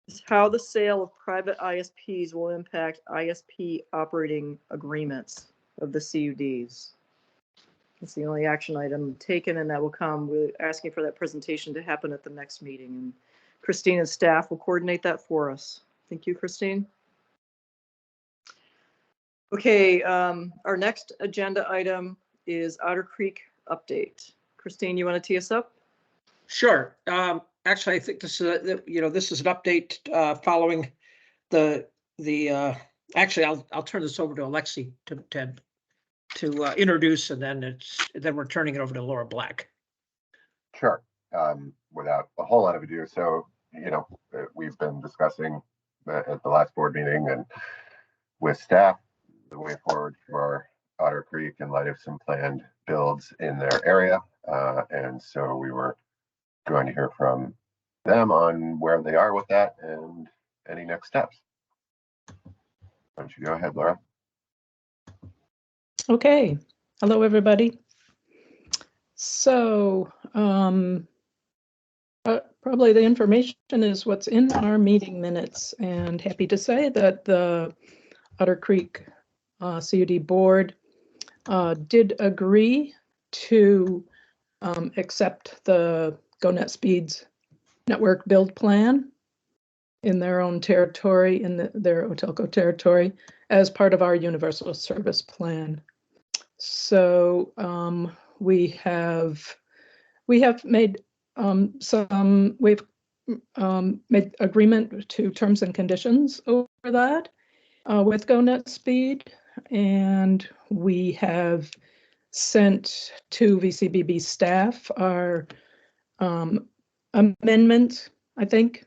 Is how the sale of private ISPs will impact ISP operating agreements of the CUDs. It's the only action item taken, and that will come. We're asking for that presentation to happen at the next meeting, and Christine and staff will coordinate that for us. Thank you, Christine. Okay, our next agenda item is Otter Creek update. Christine, you want to tee us up? Sure. Actually, I think this is this is an update following the actually I'll turn this over to Alexi to introduce, and then we're turning it over to Laura Black. Sure. Without a whole lot of ado, so we've been discussing at the last board meeting and with staff the way forward for Otter Creek in light of some planned builds in their area, and so we were going to hear from them on where they are with that and any next steps. Why don't you go ahead, Laura? Okay. Hello, everybody. So probably the information is what's in our meeting minutes, and happy to say that the Otter Creek CUD board did agree to accept the GoNet Speeds network build plan in their own territory, in their Otelco territory, as part of our universal service plan. So we have made we've made agreement to terms and conditions over that with GoNet Speed, and we have sent to VCBB staff our amendment, I think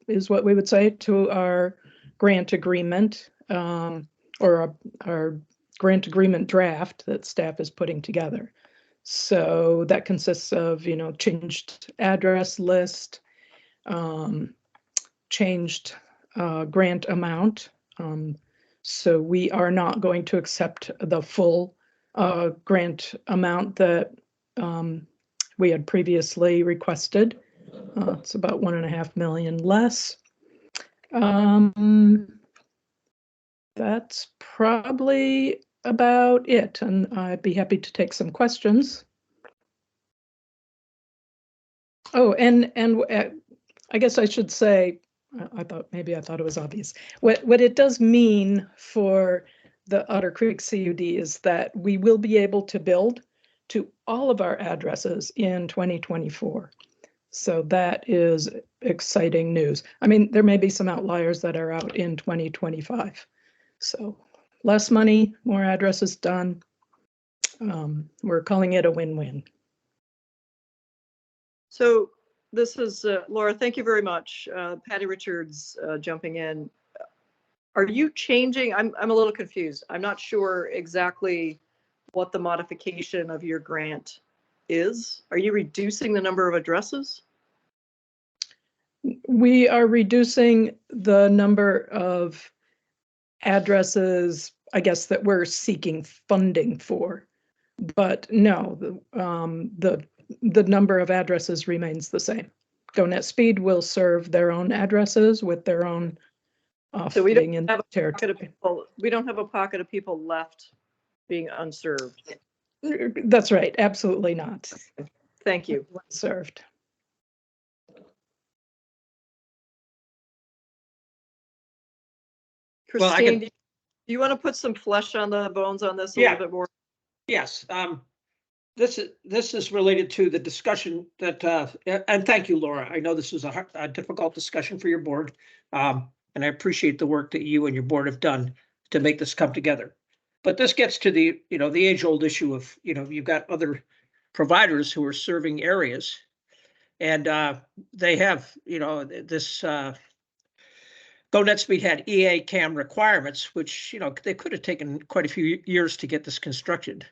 is what we would say, to our grant agreement, or our grant agreement draft that staff is putting together. So that consists of, changed address list, changed grant amount. So we are not going to accept the full grant amount that we had previously requested. It's about $1.5 million less. That's probably about it, and I'd be happy to take some questions. Oh, and I guess I should say, I thought it was obvious. What it does mean for the Otter Creek CUD is that we will be able to build to all of our addresses in 2024. So that is exciting news. I mean, there may be some outliers that are out in 2025. So less money, more addresses done. We're calling it a win-win. So this is Laura. Thank you very much. Patty Richards jumping in. Are you changing? I'm a little confused. I'm not sure exactly what the modification of your grant is. Are you reducing the number of addresses? We are reducing the number of addresses, I guess, that we're seeking funding for. But no, the number of addresses remains the same. GoNet Speed will serve their own addresses with their own So we don't in have a territory. pocket of people. We don't have a pocket of people left being unserved. That's right. Absolutely not. Thank you. Served. Christine, do you want to put some flesh on the bones on this a little bit more? Yes. this is related to the discussion that, and thank you, Laura. I know this is a difficult discussion for your board. And I appreciate the work that you and your board have done to make this come together. But this gets to the, the age-old issue of, you've got other providers who are serving areas. And they have, this GoNetspeed had EA CAM requirements, which, they could have taken quite a few years to get this constructed.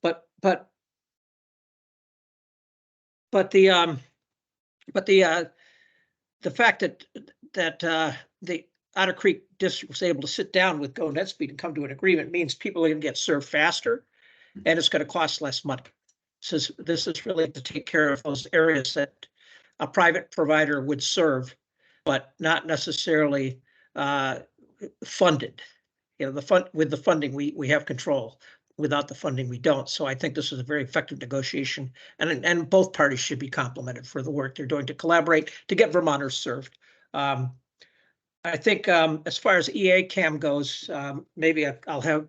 But the fact that the Otter Creek district was able to sit down with GoNetspeed and come to an agreement means people are going to get served faster, and it's going to cost less money. This is really to take care of those areas that a private provider would serve, but not necessarily funded. With the funding, we have control. Without the funding, we don't. So I think this is a very effective negotiation, and both parties should be complimented for the work they're doing to collaborate to get Vermonters served. I think as far as EA CAM goes, maybe I'll have,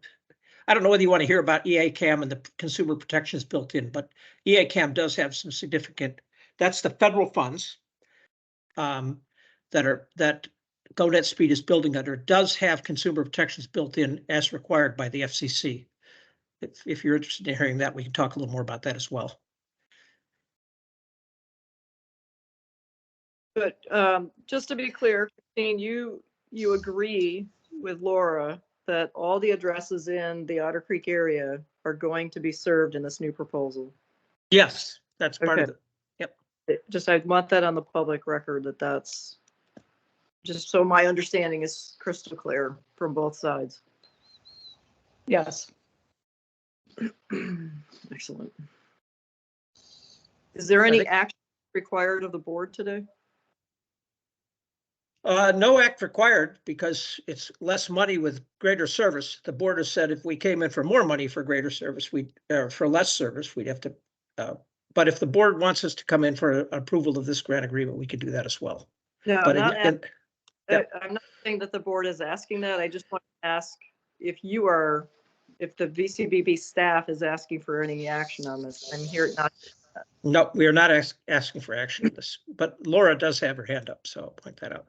I don't know whether you want to hear about EA CAM and the consumer protections built in, but EA CAM does have some significant, that's the federal funds that GoNetspeed is building under, does have consumer protections built in as required by the FCC. If you're interested in hearing that, we can talk a little more about that as well. But just to be clear, Christine, you agree with Laura that all the addresses in the Otter Creek area are going to be served in this new proposal? Yes, that's part of it. Yep. Just I want that on the public record that's just so my understanding is crystal clear from both sides. Yes. Excellent. Is there any action required of the board today? No act required because it's less money with greater service. The board has said if we came in for more money for greater service, for less service, we'd have to. But if the board wants us to come in for approval of this grant agreement, we could do that as well. No, but I'm not saying that the board is asking that. I just want to ask if the VCBB staff is asking for any action on this. I'm here not. No, we are not asking for action on this, but Laura does have her hand up, so I'll point that out.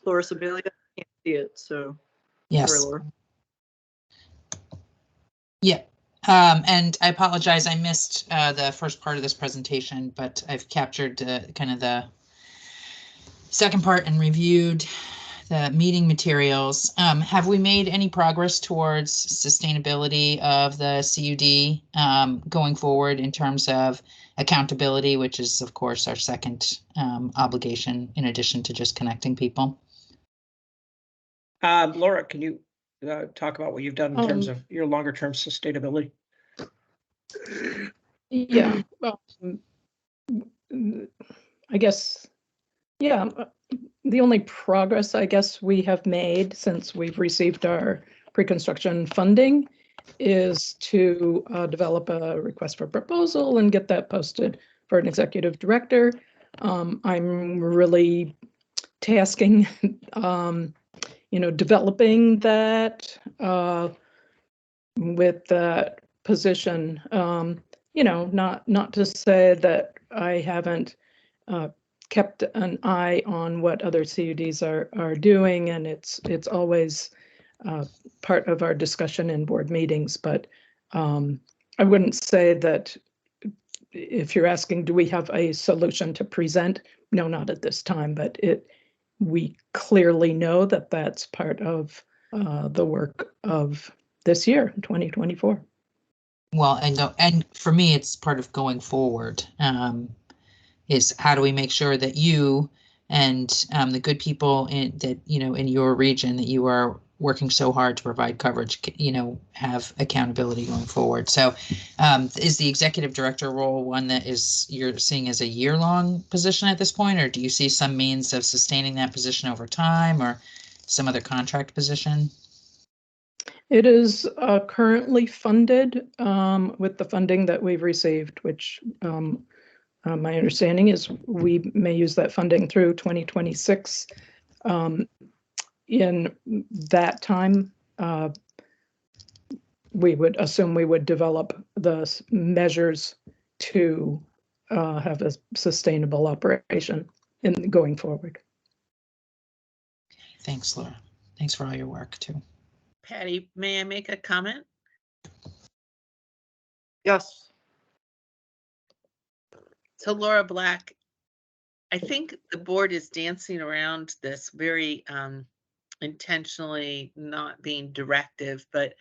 Laura Sibilia, can't see it, so. Yes. Sorry, Laura. Yeah. And I apologize, I missed the first part of this presentation, but I've captured kind of the second part and reviewed the meeting materials. Have we made any progress towards sustainability of the CUD going forward in terms of accountability, which is of course our second obligation in addition to just connecting people? Laura, can you talk about what you've done in terms of your longer term sustainability? Yeah, I guess, yeah, the only progress I guess we have made since we've received our pre-construction funding is to develop a request for proposal and get that posted for an executive director. I'm really tasking, developing that with that position. Not to say that I haven't kept an eye on what other CUDs are doing, and it's always part of our discussion in board meetings. But I wouldn't say that if you're asking, do we have a solution to present? No, not at this time. But we clearly know that that's part of the work of this year, 2024. Well, and for me, it's part of going forward. Is how do we make sure that you and the good people in your region that you are working so hard to provide coverage, have accountability going forward. So is the executive director role one that you're seeing as a year-long position at this point, or do you see some means of sustaining that position over time or some other contract position? It is currently funded with the funding that we've received, which my understanding is we may use that funding through 2026. In that time, we would assume we would develop the measures to have a sustainable operation in going forward. Thanks, Laura. Thanks for all your work too. Patty, may I make a comment? Yes. So Laura Black, I think the board is dancing around this very intentionally, not being directive, but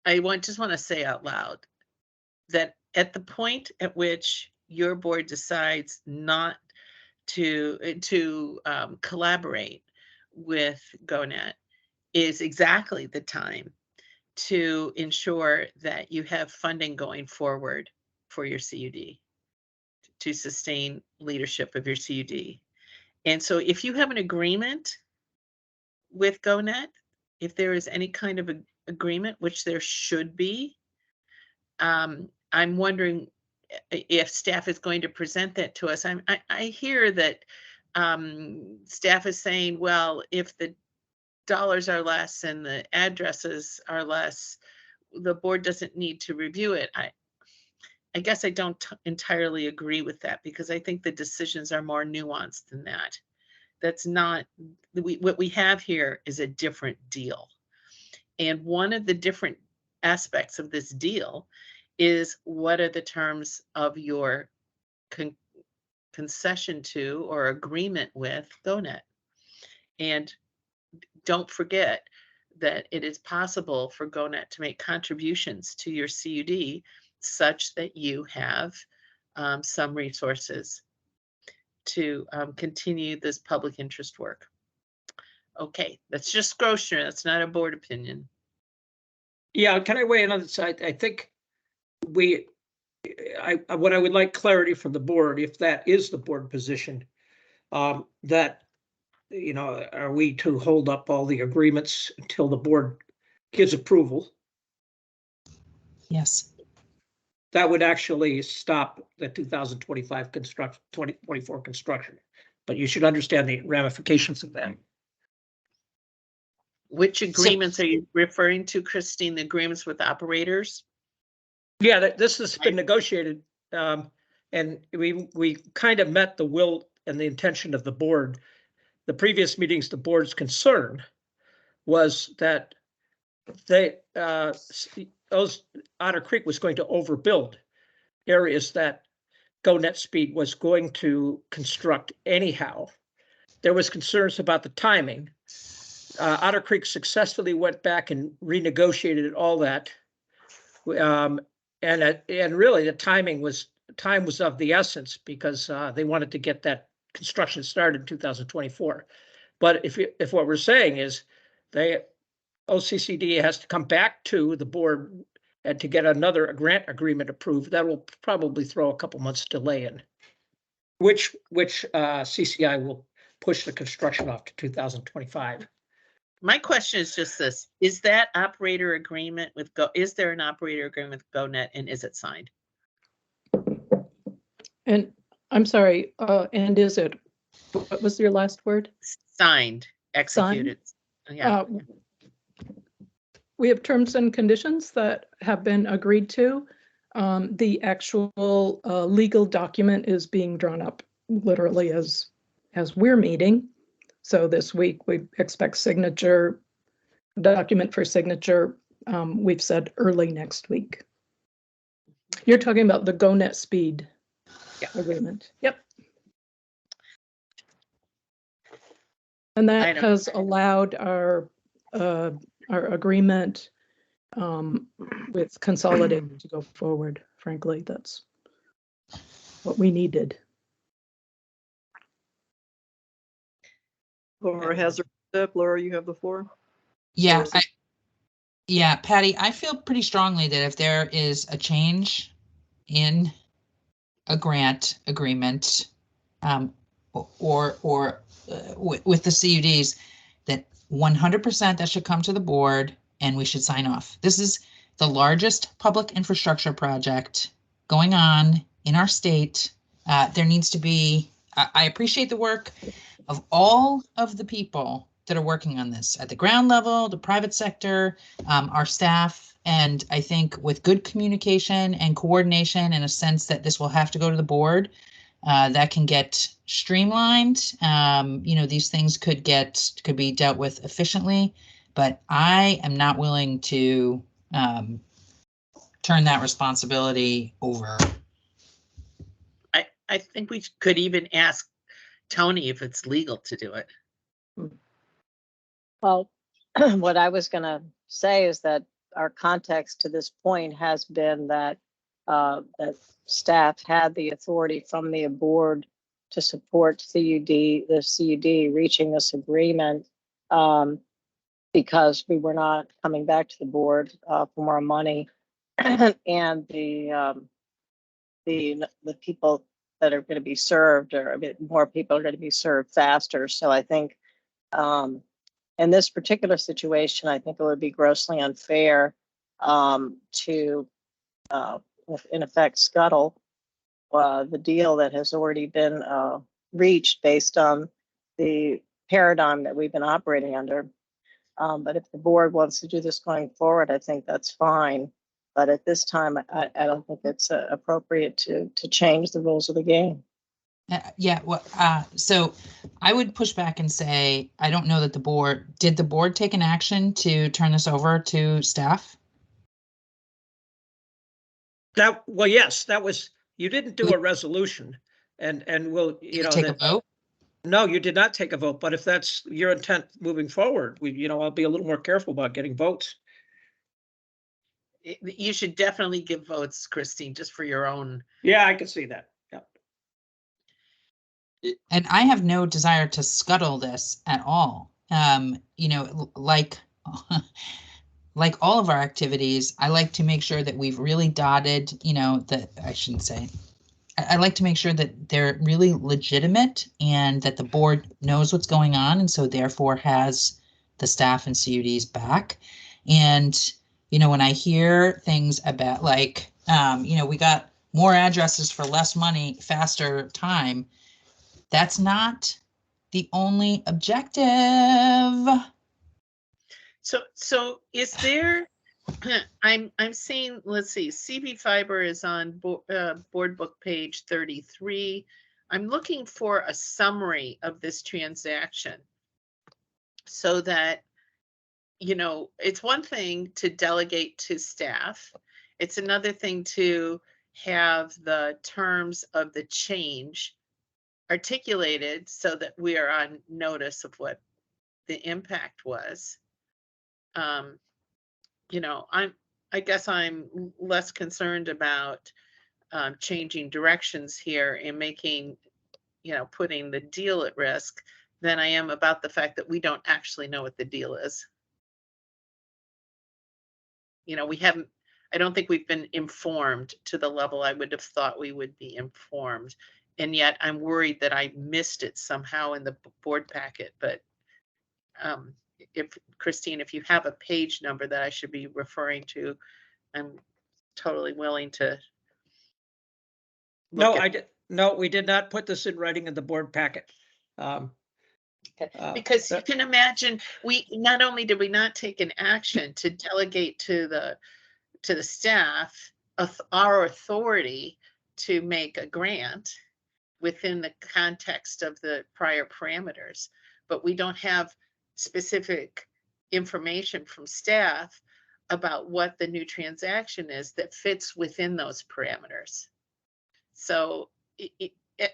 I just want to say out loud that at the point at which your board decides not to collaborate with GoNet is exactly the time to ensure that you have funding going forward for your CUD to sustain leadership of your CUD. And so if you have an agreement with GoNet, if there is any kind of agreement, which there should be, I'm wondering if staff is going to present that to us. I hear that staff is saying, well, if the dollars are less and the addresses are less, the board doesn't need to review it. I guess I don't entirely agree with that, because I think the decisions are more nuanced than that. That's not, what we have here is a different deal. And one of the different aspects of this deal is, what are the terms of your concession to or agreement with GoNet? And don't forget that it is possible for GoNet to make contributions to your CUD such that you have some resources to continue this public interest work. Okay, that's just Groschner. That's not a board opinion. Yeah, can I weigh in on this? I think what I would like clarity from the board, if that is the board position, that, you know, are we to hold up all the agreements until the board gives approval? Yes. That would actually stop the 2025 construction, 2024 construction. But you should understand the ramifications of that. Which agreements are you referring to, Christine? The agreements with operators? Yeah, this has been negotiated, and we kind of met the will and the intention of the board. The previous meetings, the board's concern was that Otter Creek was going to overbuild areas that GoNet Speed was going to construct anyhow. There was concerns about the timing. Otter Creek successfully went back and renegotiated all that. And really the time was of the essence, because they wanted to get that construction started in 2024. But if what we're saying is OCCD has to come back to the board and to get another grant agreement approved, that will probably throw a couple months delay in, which CCI will push the construction off to 2025. My question is just this: is that operator agreement with is there an operator agreement with GoNet, and is it signed? And I'm sorry, and is it, what was your last word? Signed, executed. Signed? Yeah. We have terms and conditions that have been agreed to. The actual legal document is being drawn up literally as we're meeting. So this week we expect document for signature. We've said early next week. You're talking about the GoNet Speed agreement. Yep. And that has allowed our agreement with Consolidated to go forward. Frankly, that's what we needed. Laura has her step. Laura, you have the floor. Yeah, Patty, I feel pretty strongly that if there is a change in a grant agreement or with the CUDs, that 100% that should come to the board and we should sign off. This is the largest public infrastructure project going on in our state. There needs to be, I appreciate the work of all of the people that are working on this at the ground level, the private sector, our staff. And I think with good communication and coordination and a sense that this will have to go to the board, that can get streamlined. These things could be dealt with efficiently, but I am not willing to turn that responsibility over. I think we could even ask Tony if it's legal to do it. Well, what I was going to say is that our context to this point has been that that staff had the authority from the board to support the CUD reaching this agreement because we were not coming back to the board for more money, and the people that are going to be served, or a bit more people are going to be served faster. So I think in this particular situation, I think it would be grossly unfair to, in effect, scuttle the deal that has already been reached based on the paradigm that we've been operating under. But if the board wants to do this going forward, I think that's fine. But at this time, I don't think it's appropriate to change the rules of the game. Yeah, well, so I would push back and say, I don't know that did the board take an action to turn this over to staff? Well, yes, that was, you didn't do a resolution and we'll, take a vote? No, you did not take a vote, but if that's your intent moving forward, I'll be a little more careful about getting votes. You should definitely give votes, Christine, just for your own. Yeah, I can see that. Yeah. And I have no desire to scuttle this at all. Like all of our activities, I like to make sure that we've really dotted, I like to make sure that they're really legitimate and that the board knows what's going on, and so therefore has the staff and CUD's back. And when I hear things about we got more addresses for less money, faster time, that's not the only objective. So is there, I'm seeing, let's see, CB Fiber is on board book page 33. I'm looking for a summary of this transaction so that, it's one thing to delegate to staff. It's another thing to have the terms of the change articulated so that we are on notice of what the impact was. I guess I'm less concerned about changing directions here and making, putting the deal at risk than I am about the fact that we don't actually know what the deal is. I don't think we've been informed to the level I would have thought we would be informed. And yet I'm worried that I missed it somehow in the board packet. But Christine, if you have a page number that I should be referring to, I'm totally willing to. No, we did not put this in writing in the board packet. Because you can imagine, not only did we not take an action to delegate to the staff our authority to make a grant within the context of the prior parameters, but we don't have specific information from staff about what the new transaction is that fits within those parameters. So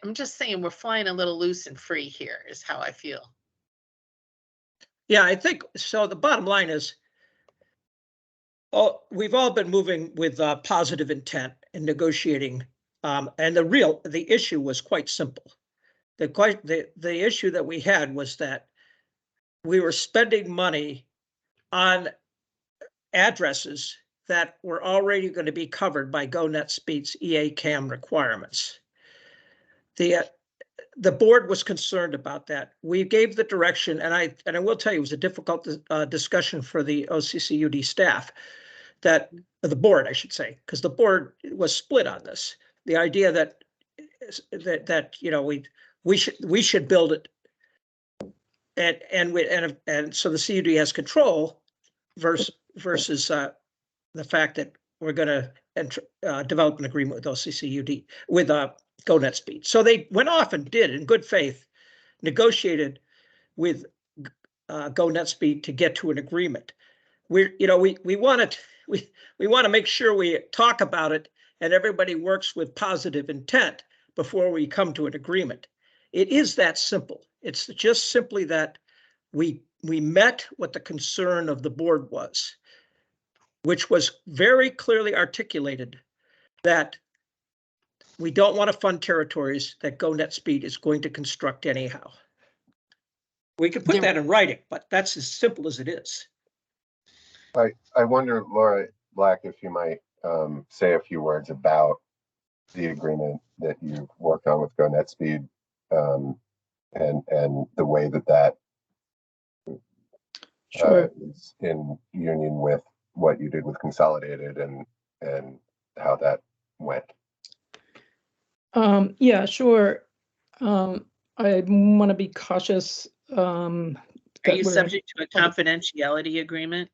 I'm just saying we're flying a little loose and free here is how I feel. Yeah, I think so. The bottom line is, we've all been moving with positive intent and negotiating. And the issue was quite simple. The issue that we had was that we were spending money on addresses that were already going to be covered by GoNetSpeed's EA-CAM requirements. The board was concerned about that. We gave the direction, and I will tell you, it was a difficult discussion for the OCCUD staff, that the board, I should say, because the board was split on this. The idea that we should build it and so the CUD has control versus the fact that we're going to develop an agreement with OCCUD with GoNet Speed. So they went off and did, in good faith, negotiated with GoNet Speed to get to an agreement. We want to make sure we talk about it and everybody works with positive intent before we come to an agreement. It is that simple. It's just simply that we met what the concern of the board was, which was very clearly articulated, that we don't want to fund territories that GoNet Speed is going to construct anyhow. We could put that in writing, but that's as simple as it is. I wonder, Laura Black, if you might say a few words about the agreement that you've worked on with GoNet Speed, and the way that Sure. is in union with what you did with Consolidated and how that went. Yeah, sure. I want to be cautious. Are you subject to a confidentiality agreement?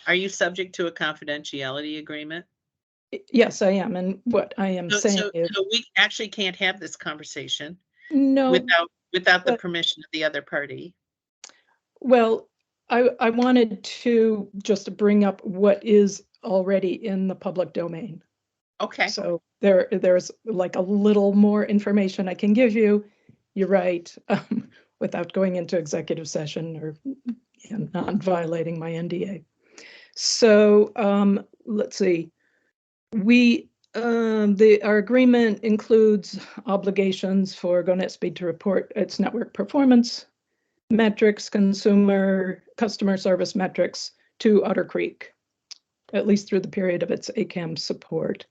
Are you subject to a confidentiality agreement? Yes, I am. And what I am saying is, so we actually can't have this conversation no, without the permission of the other party. Well, I wanted to just bring up what is already in the public domain. Okay. So there's like a little more information I can give you. You're right, without going into executive session or not violating my NDA. So let's see. Our agreement includes obligations for GoNet Speed to report its network performance metrics, customer service metrics to Otter Creek, at least through the period of its ACAM support.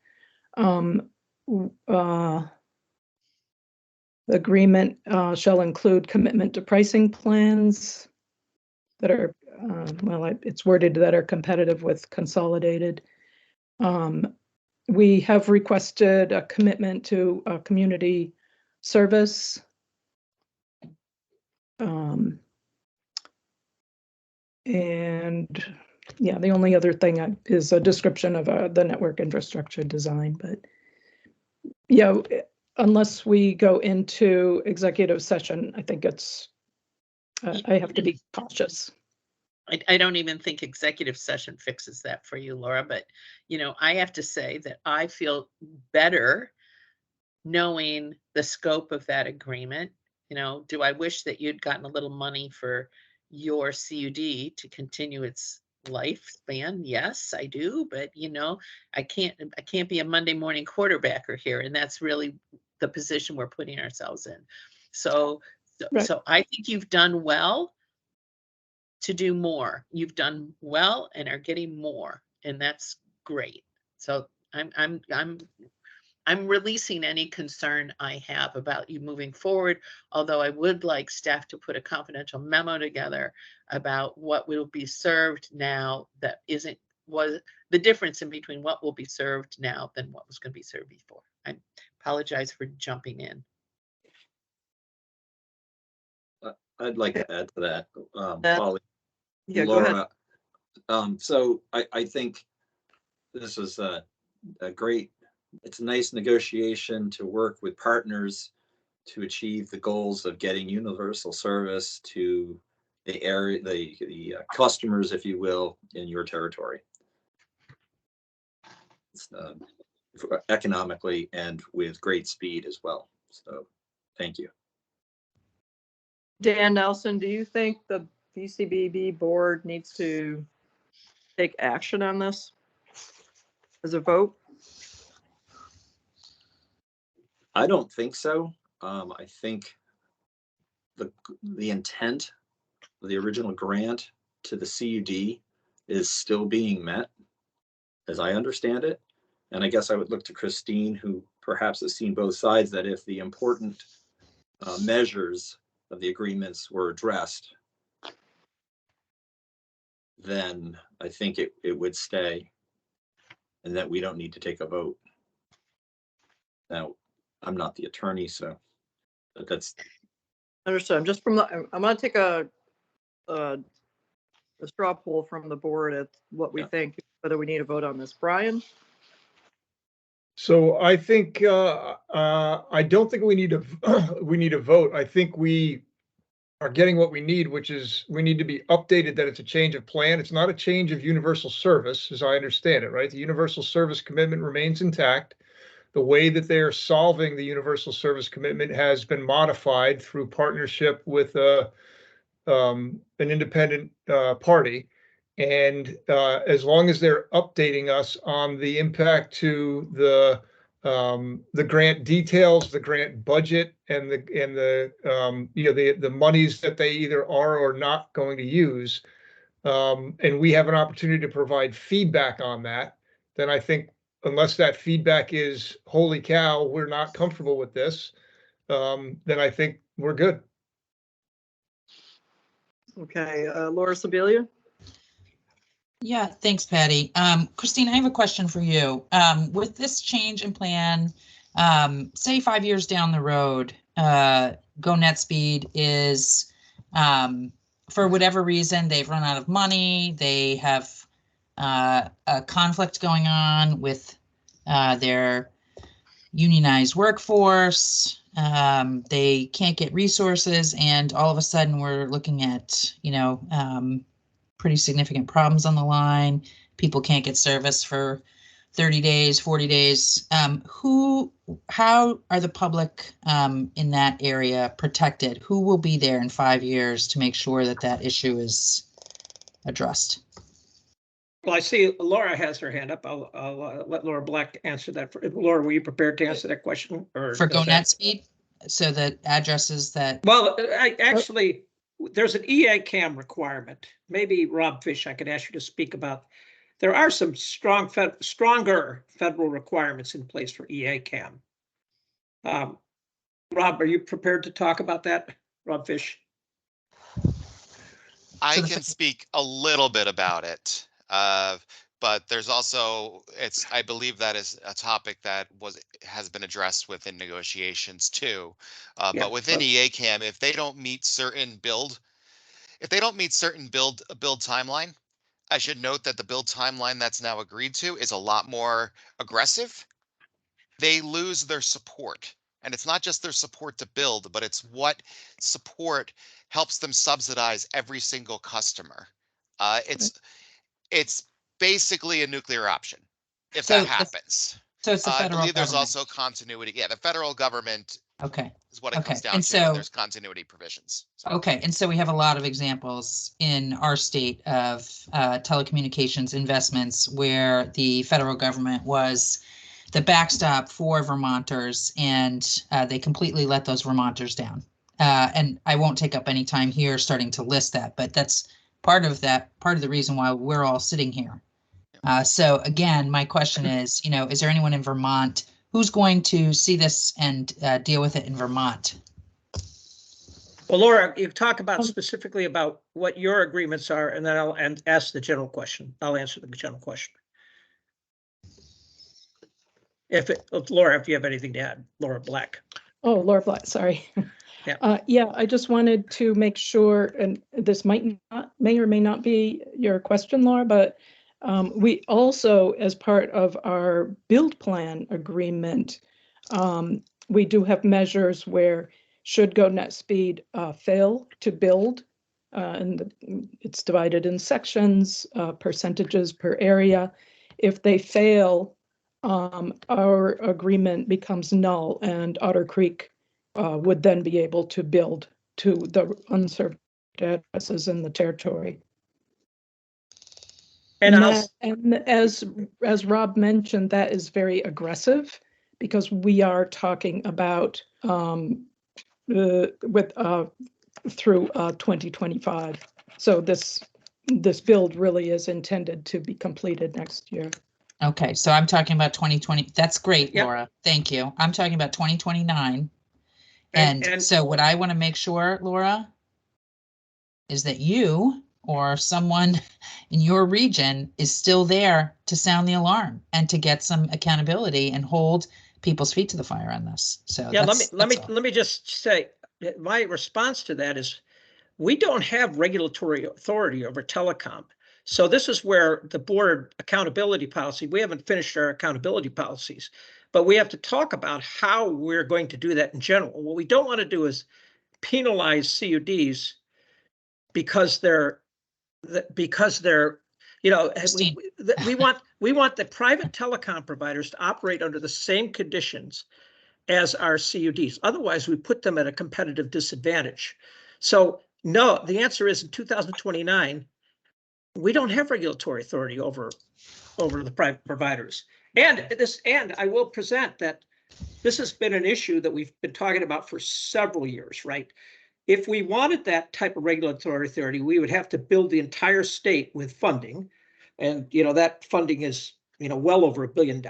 The agreement shall include commitment to pricing plans that are, it's worded that are competitive with Consolidated. We have requested a commitment to community service. And yeah, the only other thing is a description of the network infrastructure design. But yeah, unless we go into executive session, I think it's, I have to be cautious. I don't even think executive session fixes that for you, Laura, but I have to say that I feel better knowing the scope of that agreement. Do I wish that you'd gotten a little money for your CUD to continue its lifespan? Yes, I do, but I can't be a Monday morning quarterbacker here, and that's really the position we're putting ourselves in. So I think you've done well to do more. You've done well and are getting more, and that's great. So I'm releasing any concern I have about you moving forward, although I would like staff to put a confidential memo together about what will be served now that was the difference in between what will be served now than what was going to be served before. I apologize for jumping in. I'd like to add to that, Polly. Yeah, Laura, go ahead. So I think this is a great, it's a nice negotiation to work with partners to achieve the goals of getting universal service to the area, the customers, if you will, in your territory. It's, economically and with great speed as well. So thank you. Dan Nelson, do you think the VCBB board needs to take action on this as a vote? I don't think so. I think the intent of the original grant to the CUD is still being met, as I understand it. And I guess I would look to Christine, who perhaps has seen both sides, that if the important measures of the agreements were addressed, then I think it would stay and that we don't need to take a vote. Now, I'm not the attorney, so that's Understood. I'm gonna take a straw poll from the board at what we think, whether we need a vote on this. Brian? So I think, I don't think we need to, we need a vote. I think we are getting what we need, which is we need to be updated that it's a change of plan. It's not a change of universal service, as I understand it, right? The universal service commitment remains intact. The way that they are solving the universal service commitment has been modified through partnership with an independent party. And as long as they're updating us on the impact to the grant details, the grant budget, and the monies that they either are or not going to use, and we have an opportunity to provide feedback on that, then I think unless that feedback is, holy cow, we're not comfortable with this, then I think we're good. Okay, Laura Sibilia? Yeah, thanks, Patty. Christine, I have a question for you. With this change in plan, say 5 years down the road, GoNetspeed is, for whatever reason, they've run out of money. They have a conflict going on with their unionized workforce. They can't get resources, and all of a sudden we're looking at, pretty significant problems on the line. People can't get service for 30 days, 40 days. How are the public in that area protected? Who will be there in 5 years to make sure that that issue is addressed? Well, I see Laura has her hand up. I'll let Laura Black answer that. Laura, were you prepared to answer that question? Or for GoNetspeed? So the addresses that... Well, actually, there's an EACAM requirement. Maybe Rob Fish, I could ask you to speak about. There are some stronger federal requirements in place for EACAM. Rob, are you prepared to talk about that? Rob Fish? I can speak a little bit about it, but there's also, I believe that is a topic that has been addressed within negotiations too. But within EACAM, if they don't meet certain build timeline, I should note that the build timeline that's now agreed to is a lot more aggressive. They lose their support. And it's not just their support to build, but it's what support helps them subsidize every single customer. It's basically a nuclear option if that happens. So it's the federal I believe there's government. also continuity. Yeah, the federal government is what it comes down And to. so- And there's continuity provisions. Okay, and so we have a lot of examples in our state of telecommunications investments where the federal government was the backstop for Vermonters, and they completely let those Vermonters down. And I won't take up any time here starting to list that, but that's part of the reason why we're all sitting here. So again, my question is, is there anyone in Vermont who's going to see this and deal with it in Vermont? Well, Laura, you talk about specifically about what your agreements are, and then I'll ask the general question. I'll answer the general question. Laura, if you have anything to add, Laura Black. Oh, Laura Black, sorry. Yeah. I just wanted to make sure, and this may or may not be your question, Laura, but we also, as part of our build plan agreement, we do have measures where should GoNetspeed fail to build, and it's divided in sections, percentages per area. If they fail, our agreement becomes null, and Otter Creek would then be able to build to the unserved addresses in the territory. And as Rob mentioned, that is very aggressive because we are talking about through 2025. So this build really is intended to be completed next year. Okay, so I'm talking about 2020. That's great, Laura. Thank you. I'm talking about 2029. And so what I want to make sure, Laura, is that you or someone in your region is still there to sound the alarm and to get some accountability and hold people's feet to the fire on this. So yeah, let me just say, my response to that is we don't have regulatory authority over telecom. So this is where the board accountability policy, we haven't finished our accountability policies, but we have to talk about how we're going to do that in general. What we don't want to do is penalize CUDs because they're, you know, we want the private telecom providers to operate under the same conditions as our CUDs. Otherwise, we put them at a competitive disadvantage. So no, the answer is in 2029, we don't have regulatory authority over the private providers. And I will present that this has been an issue that we've been talking about for several years, right? If we wanted that type of regulatory authority, we would have to build the entire state with funding. And, you know, that funding is, you know, well over $1 billion.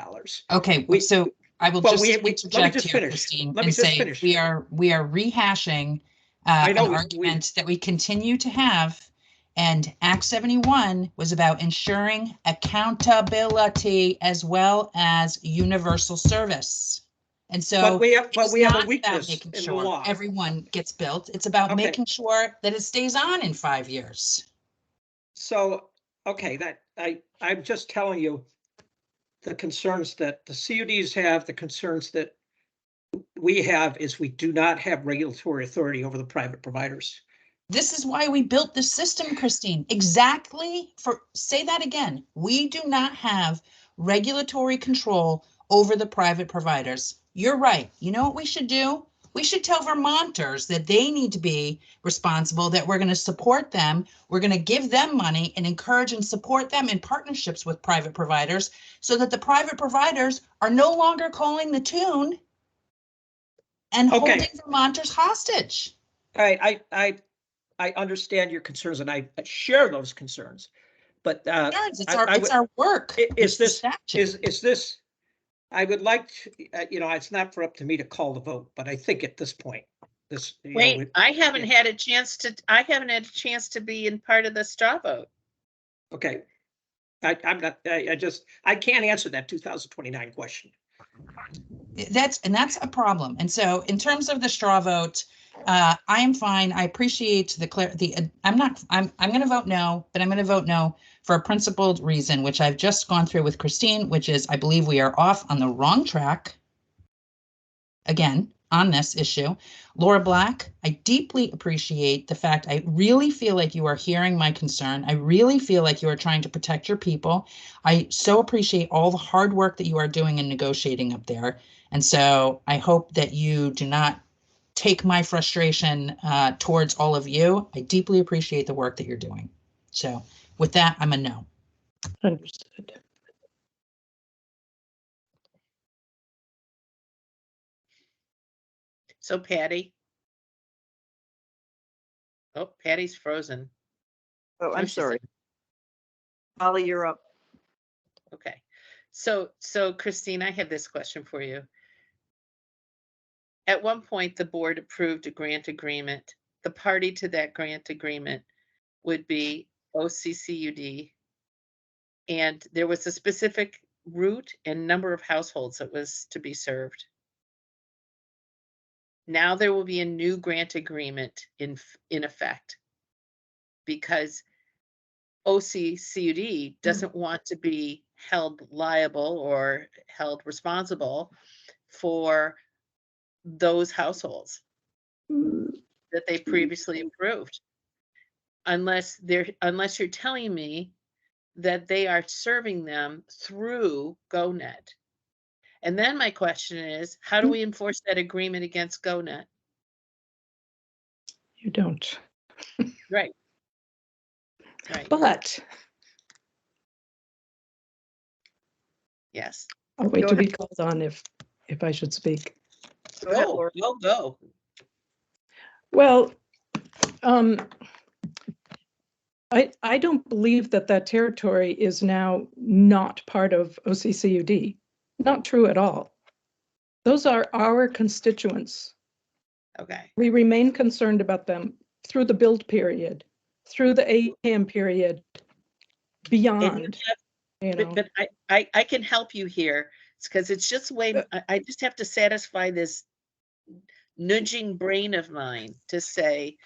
Okay, so I will Well, just let me interject just here, finish. Christine, Let me and just say finish. we are rehashing I know an we- argument that we continue to have. And Act 71 was about ensuring accountability as well as universal service. And so But we have it's a not about weakness making in the sure law. everyone gets built. It's about Okay. making sure that it stays on in 5 years. So, okay, I'm just telling you the concerns that the CUDs have, the concerns that we have is we do not have regulatory authority over the private providers. This is why we built this system, Christine. Exactly say that again. We do not have regulatory control over the private providers. You're right. You know what we should do? We should tell Vermonters that they need to be responsible, that we're going to support them. We're going to give them money and encourage and support them in partnerships with private providers so that the private providers are no longer calling the tune and holding Vermonters hostage. All right, I understand your concerns and I share those concerns, but it's our work. Is this, I would like to, you know, it's not up to me to call the vote, but I think at this point, Wait, I haven't had a chance to be in part of the straw vote. Okay. I can't answer that 2029 question. That's a problem. And so in terms of the straw vote, I am fine. I appreciate I'm going to vote no, but I'm going to vote no for a principled reason, which I've just gone through with Christine, which is I believe we are off on the wrong track. Again, on this issue. Laura Black, I deeply appreciate the fact I really feel like you are hearing my concern. I really feel like you are trying to protect your people. I so appreciate all the hard work that you are doing in negotiating up there. And so I hope that you do not take my frustration towards all of you. I deeply appreciate the work that you're doing. So with that, I'm a no. Understood. So Patty. Oh, Patty's frozen. Oh, I'm sorry. Holly, you're up. Okay. So Christine, I have this question for you. At one point, the board approved a grant agreement. The party to that grant agreement would be OCCUD. And there was a specific route and number of households that was to be served. Now there will be a new grant agreement in effect because OCCUD doesn't want to be held liable or held responsible for those households that they previously approved. Unless you're telling me that they are serving them through GoNet. And then my question is, how do we enforce that agreement against GoNet? You don't. Right. Right. But yes. I'll wait to be called on if I should speak. Go. Well, I don't believe that territory is now not part of OCCUD. Not true at all. Those are our constituents. Okay. We remain concerned about them through the build period, through the ACAM period, beyond. But I can help you here. It's because it's just way I just have to satisfy this nudging brain of mine to say,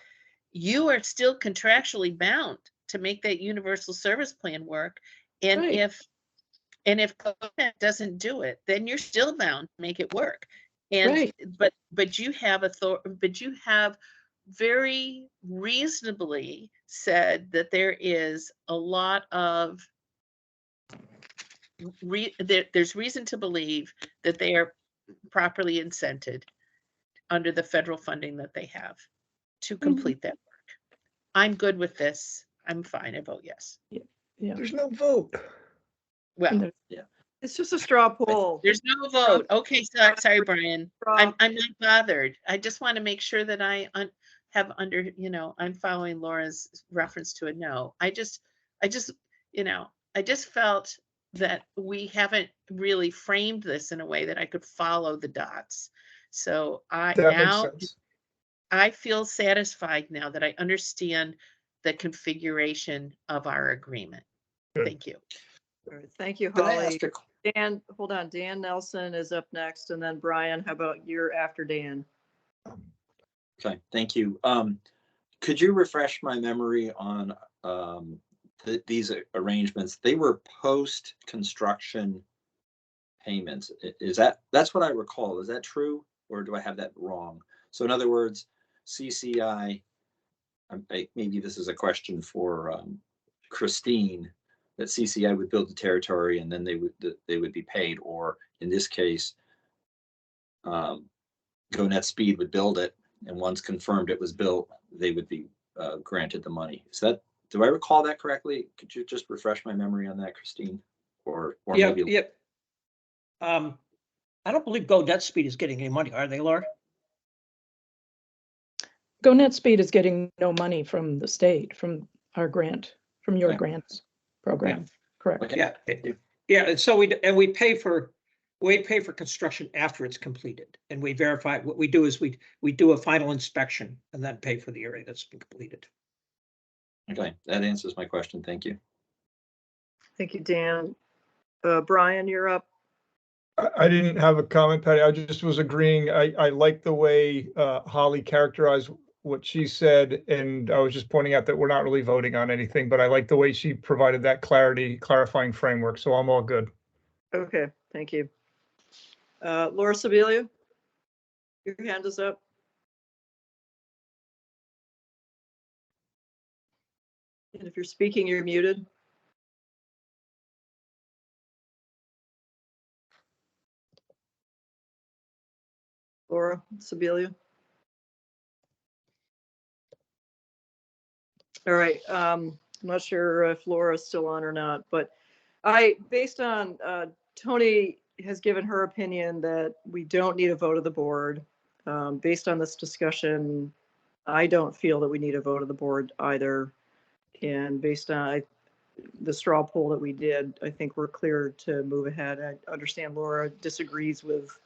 you are still contractually bound to make that universal service plan work. And Right. if GoNet doesn't do it, then you're still bound to make it work. And Right. but you have very reasonably said that there is a lot of there's reason to believe that they are properly incented under the federal funding that they have to complete that work. I'm good with this. I'm fine. I vote yes. Yeah. There's no vote. Well, Yeah. It's just a straw poll. there's no vote. Okay, sorry, Brian. I'm not bothered. I just want to make sure that I have I'm following Laura's reference to a no. I just felt that we haven't really framed this in a way that I could follow the dots. So That makes sense. I feel satisfied now that I understand the configuration of our agreement. Good. Thank you. All right, thank you, Can I Holly. ask a Dan, hold on. Dan Nelson is up next, and then Brian. How about you're after Dan? Okay, thank you. Could you refresh my memory on these arrangements? They were post-construction payments. That's what I recall. Is that true, or do I have that wrong? So in other words, CCI, maybe this is a question for Christine, that CCI would build the territory and then they would be paid, or in this case, GoNet Speed would build it, and once confirmed it was built, they would be granted the money. Do I recall that correctly? Could you just refresh my memory on that, Christine? Or Yeah, maybe yeah. I don't believe GoNet Speed is getting any money, are they, Laura? GoNet Speed is getting no money from the state, from our grant, from your Okay. grant program. Correct. Okay. Yeah, yeah, and so we pay for construction after it's completed, and we verify. What we do is we do a final inspection and then pay for the area that's been completed. Okay, that answers my question. Thank you. Thank you, Dan. Brian, you're up. I didn't have a comment, Patty. I just was agreeing. I like the way Holly characterized what she said, and I was just pointing out that we're not really voting on anything, but I like the way she provided that clarifying framework. So I'm all good. Okay, thank you. Laura Sibilia, your hand is up. And if you're speaking, you're muted. Laura Sibilia. All right. I'm not sure if Laura's still on or not, but based on Tony has given her opinion that we don't need a vote of the board. Based on this discussion, I don't feel that we need a vote of the board either. And based on the straw poll that we did, I think we're clear to move ahead. I understand Laura disagrees with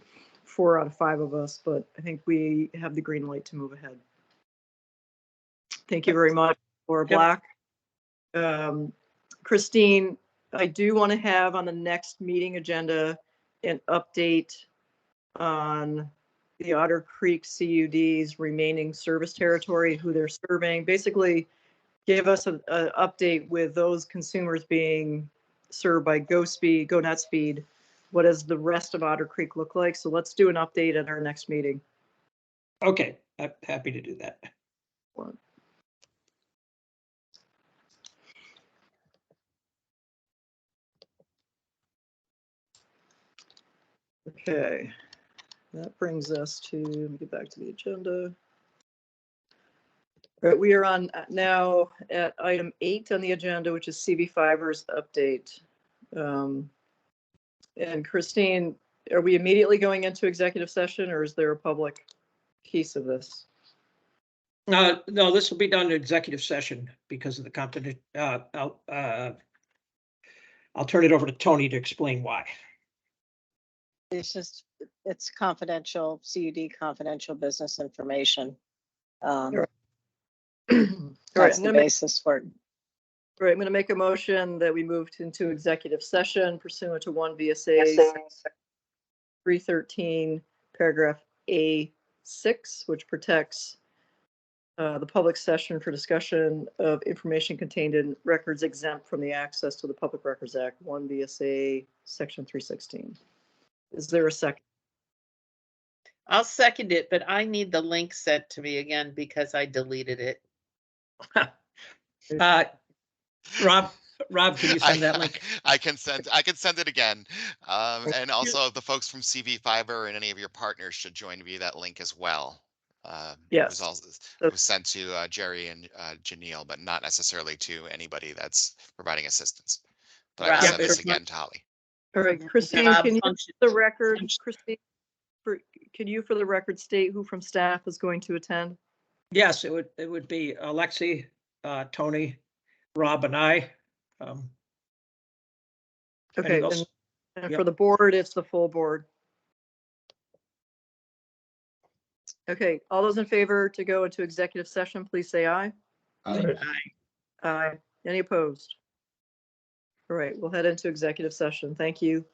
4 out of 5 of us, but I think we have the green light to move ahead. Thank you very much, Laura Black. Christine, I do want to have on the next meeting agenda an update on the Otter Creek CUD's remaining service territory, who they're serving. Basically, give us an update with those consumers being served by GoNet Speed. What does the rest of Otter Creek look like? So let's do an update at our next meeting. Okay, I'm happy to do that. Okay, that brings us to, let me get back to the agenda. All right, we are on now at item 8 on the agenda, which is CV Fiber's update. And Christine, are we immediately going into executive session, or is there a public piece of this? No, this will be done in executive session because of the content. I'll turn it over to Tony to explain why. It's confidential, CUD confidential business information. Right. That's the basis for it. All right, I'm going to make a motion that we moved into executive session pursuant to 1 VSA 313, paragraph A, 6, which protects the public session for discussion of information contained in records exempt from the Access to the Public Records Act, 1 VSA Section 316. Is there a second? I'll second it, but I need the link sent to me again because I deleted it. Rob, can you send that link? I can send it again. And also the folks from CV Fiber and any of your partners should join via that link as well. Yes. It was sent to Jerry and Janelle, but not necessarily to anybody that's providing assistance. But I will send this again to Holly. All right, Christine, can you, for the record, Christine, can you for the record state who from staff is going to attend? Yes, it would be Alexi, Tony, Rob, and I. Okay, and for the board, it's the full board. Okay, all those in favor to go into executive session, please say aye. Aye. Aye. Any opposed? All right, we'll head into executive session. Thank you.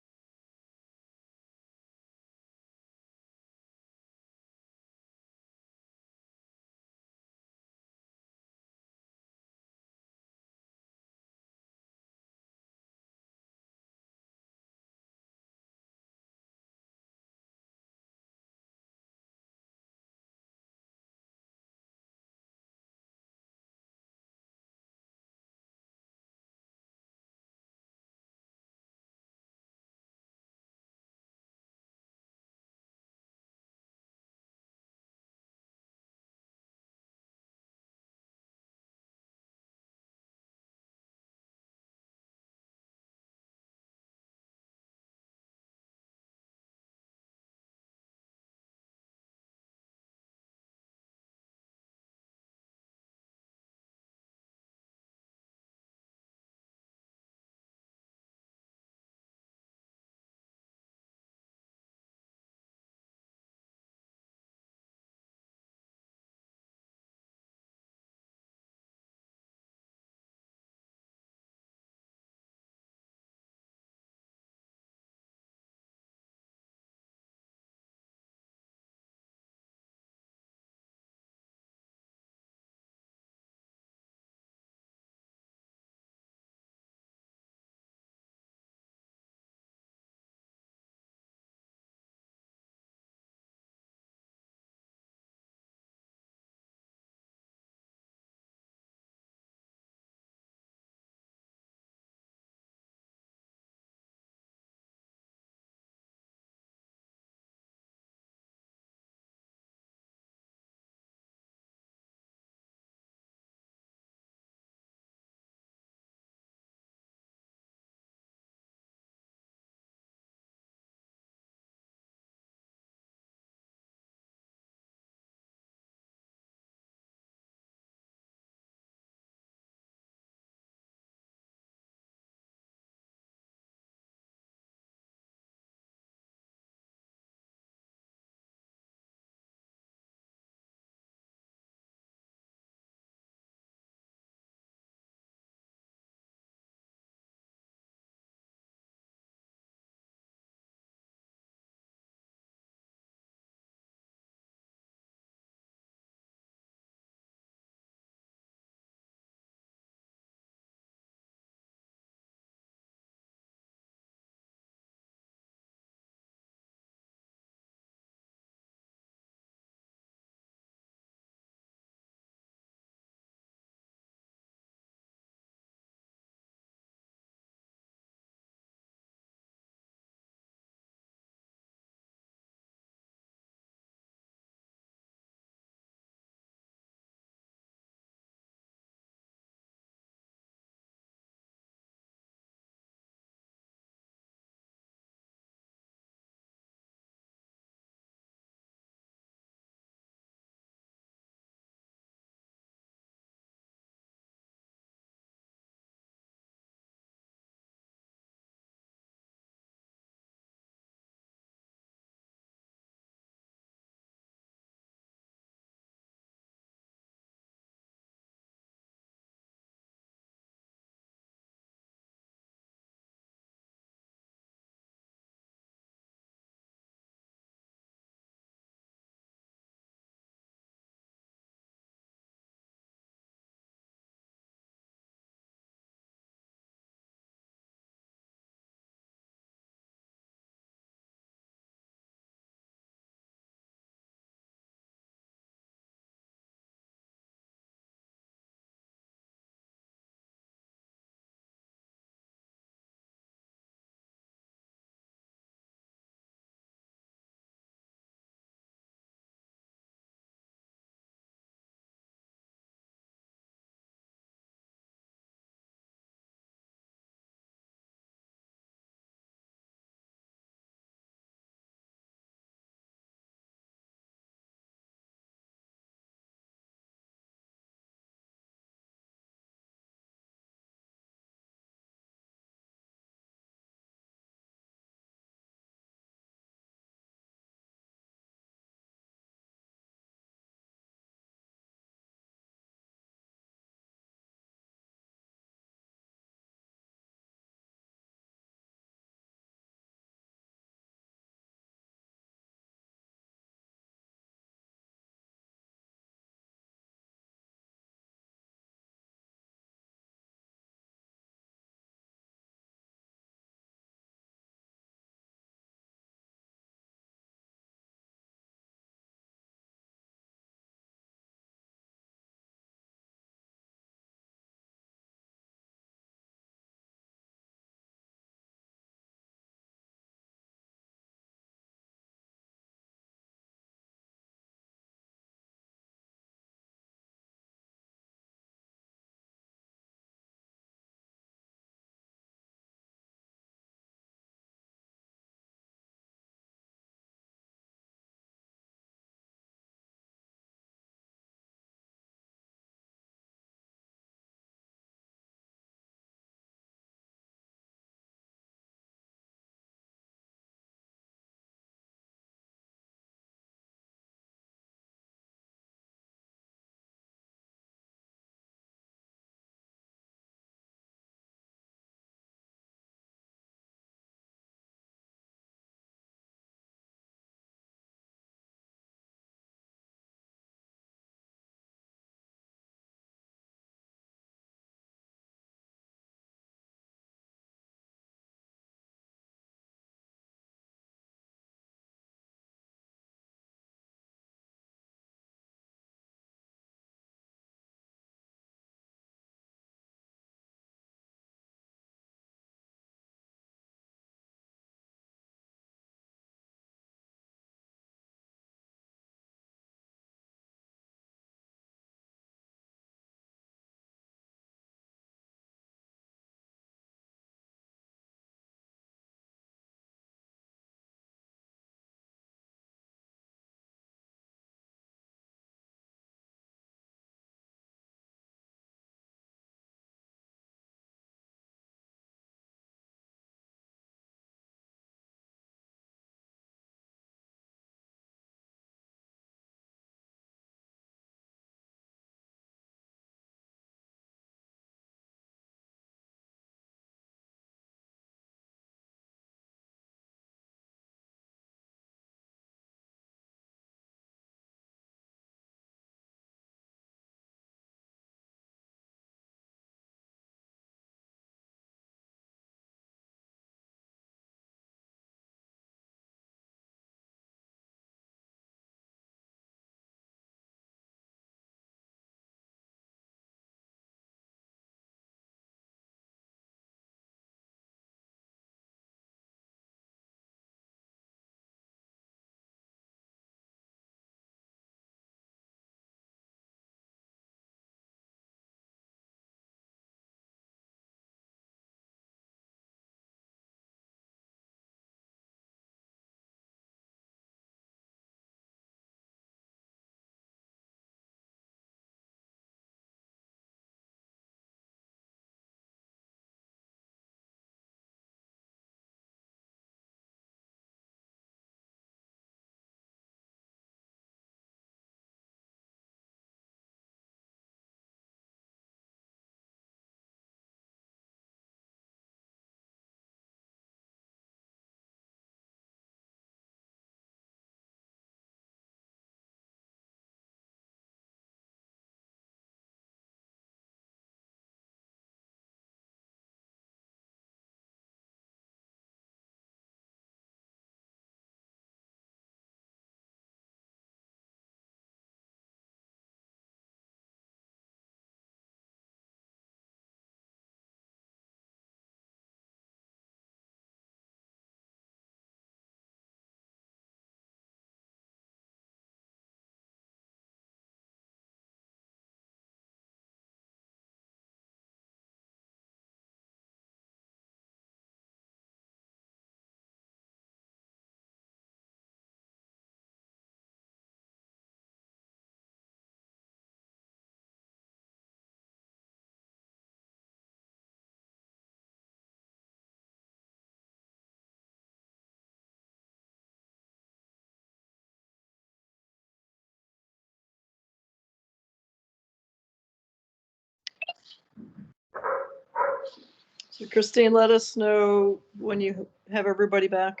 So Christine, let us know when you have everybody back.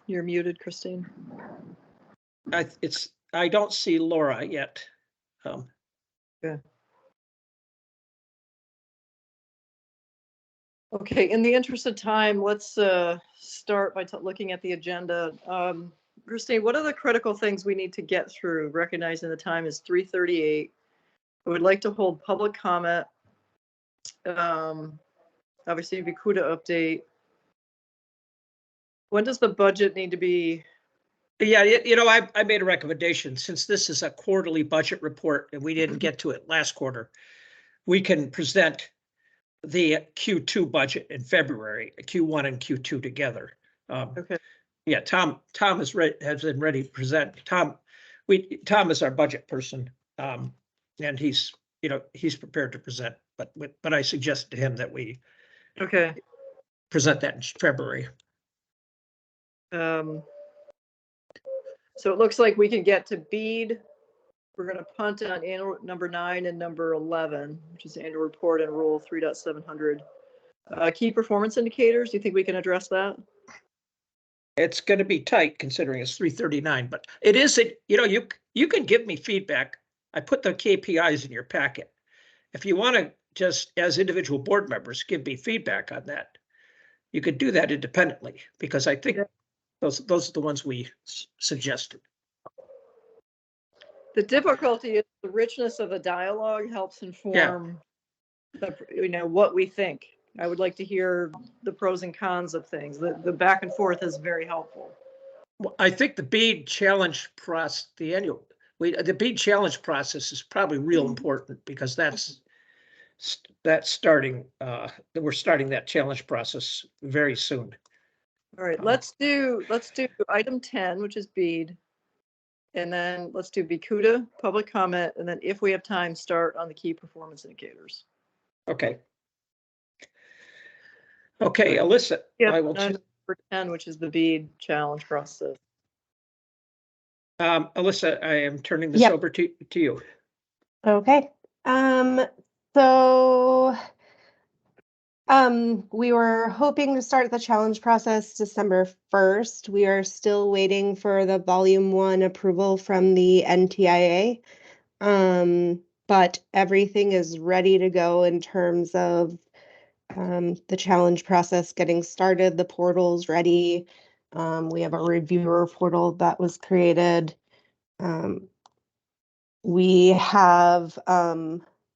You're muted, Christine. I don't see Laura yet. Okay. Okay, in the interest of time, let's start by looking at the agenda. Christine, what are the critical things we need to get through, recognizing the time is 3:38? I would like to hold public comment. Obviously, Vicuda update. When does the budget need to be? Yeah, I made a recommendation, since this is a quarterly budget report and we didn't get to it last quarter, we can present the Q2 budget in February, Q1 and Q2 together. Okay. Yeah, Tom has been ready to present. Tom is our budget person, and he's prepared to present. But I suggested to him that we present that in February. So it looks like we can get to BEAD. We're going to punt on annual number 9 and number 11, which is the annual report and rule 3.700. Key performance indicators. Do you think we can address that? It's going to be tight considering it's 339, but it isn't. You can give me feedback. I put the KPIs in your packet. If you want to just, as individual board members, give me feedback on that, you could do that independently, because I think those are the ones we suggested. The difficulty is the richness of the dialogue helps inform what we think. I would like to hear the pros and cons of things. The back and forth is very helpful. Well, I think the BEAD challenge process, the BEAD challenge process is probably real important, because that's starting. We're starting that challenge process very soon. All right, let's do item 10, which is BEAD, and then let's do Vicuda, public comment, and then if we have time, start on the key performance indicators. Okay. Okay, Alyssa, I will. Number 10, which is the BEAD challenge process. Alyssa, I am turning this over to you. Okay. So we were hoping to start the challenge process December 1st. We are still waiting for the volume 1 approval from the NTIA. But everything is ready to go in terms of the challenge process getting started. The portal's ready. We have a reviewer portal that was created. We have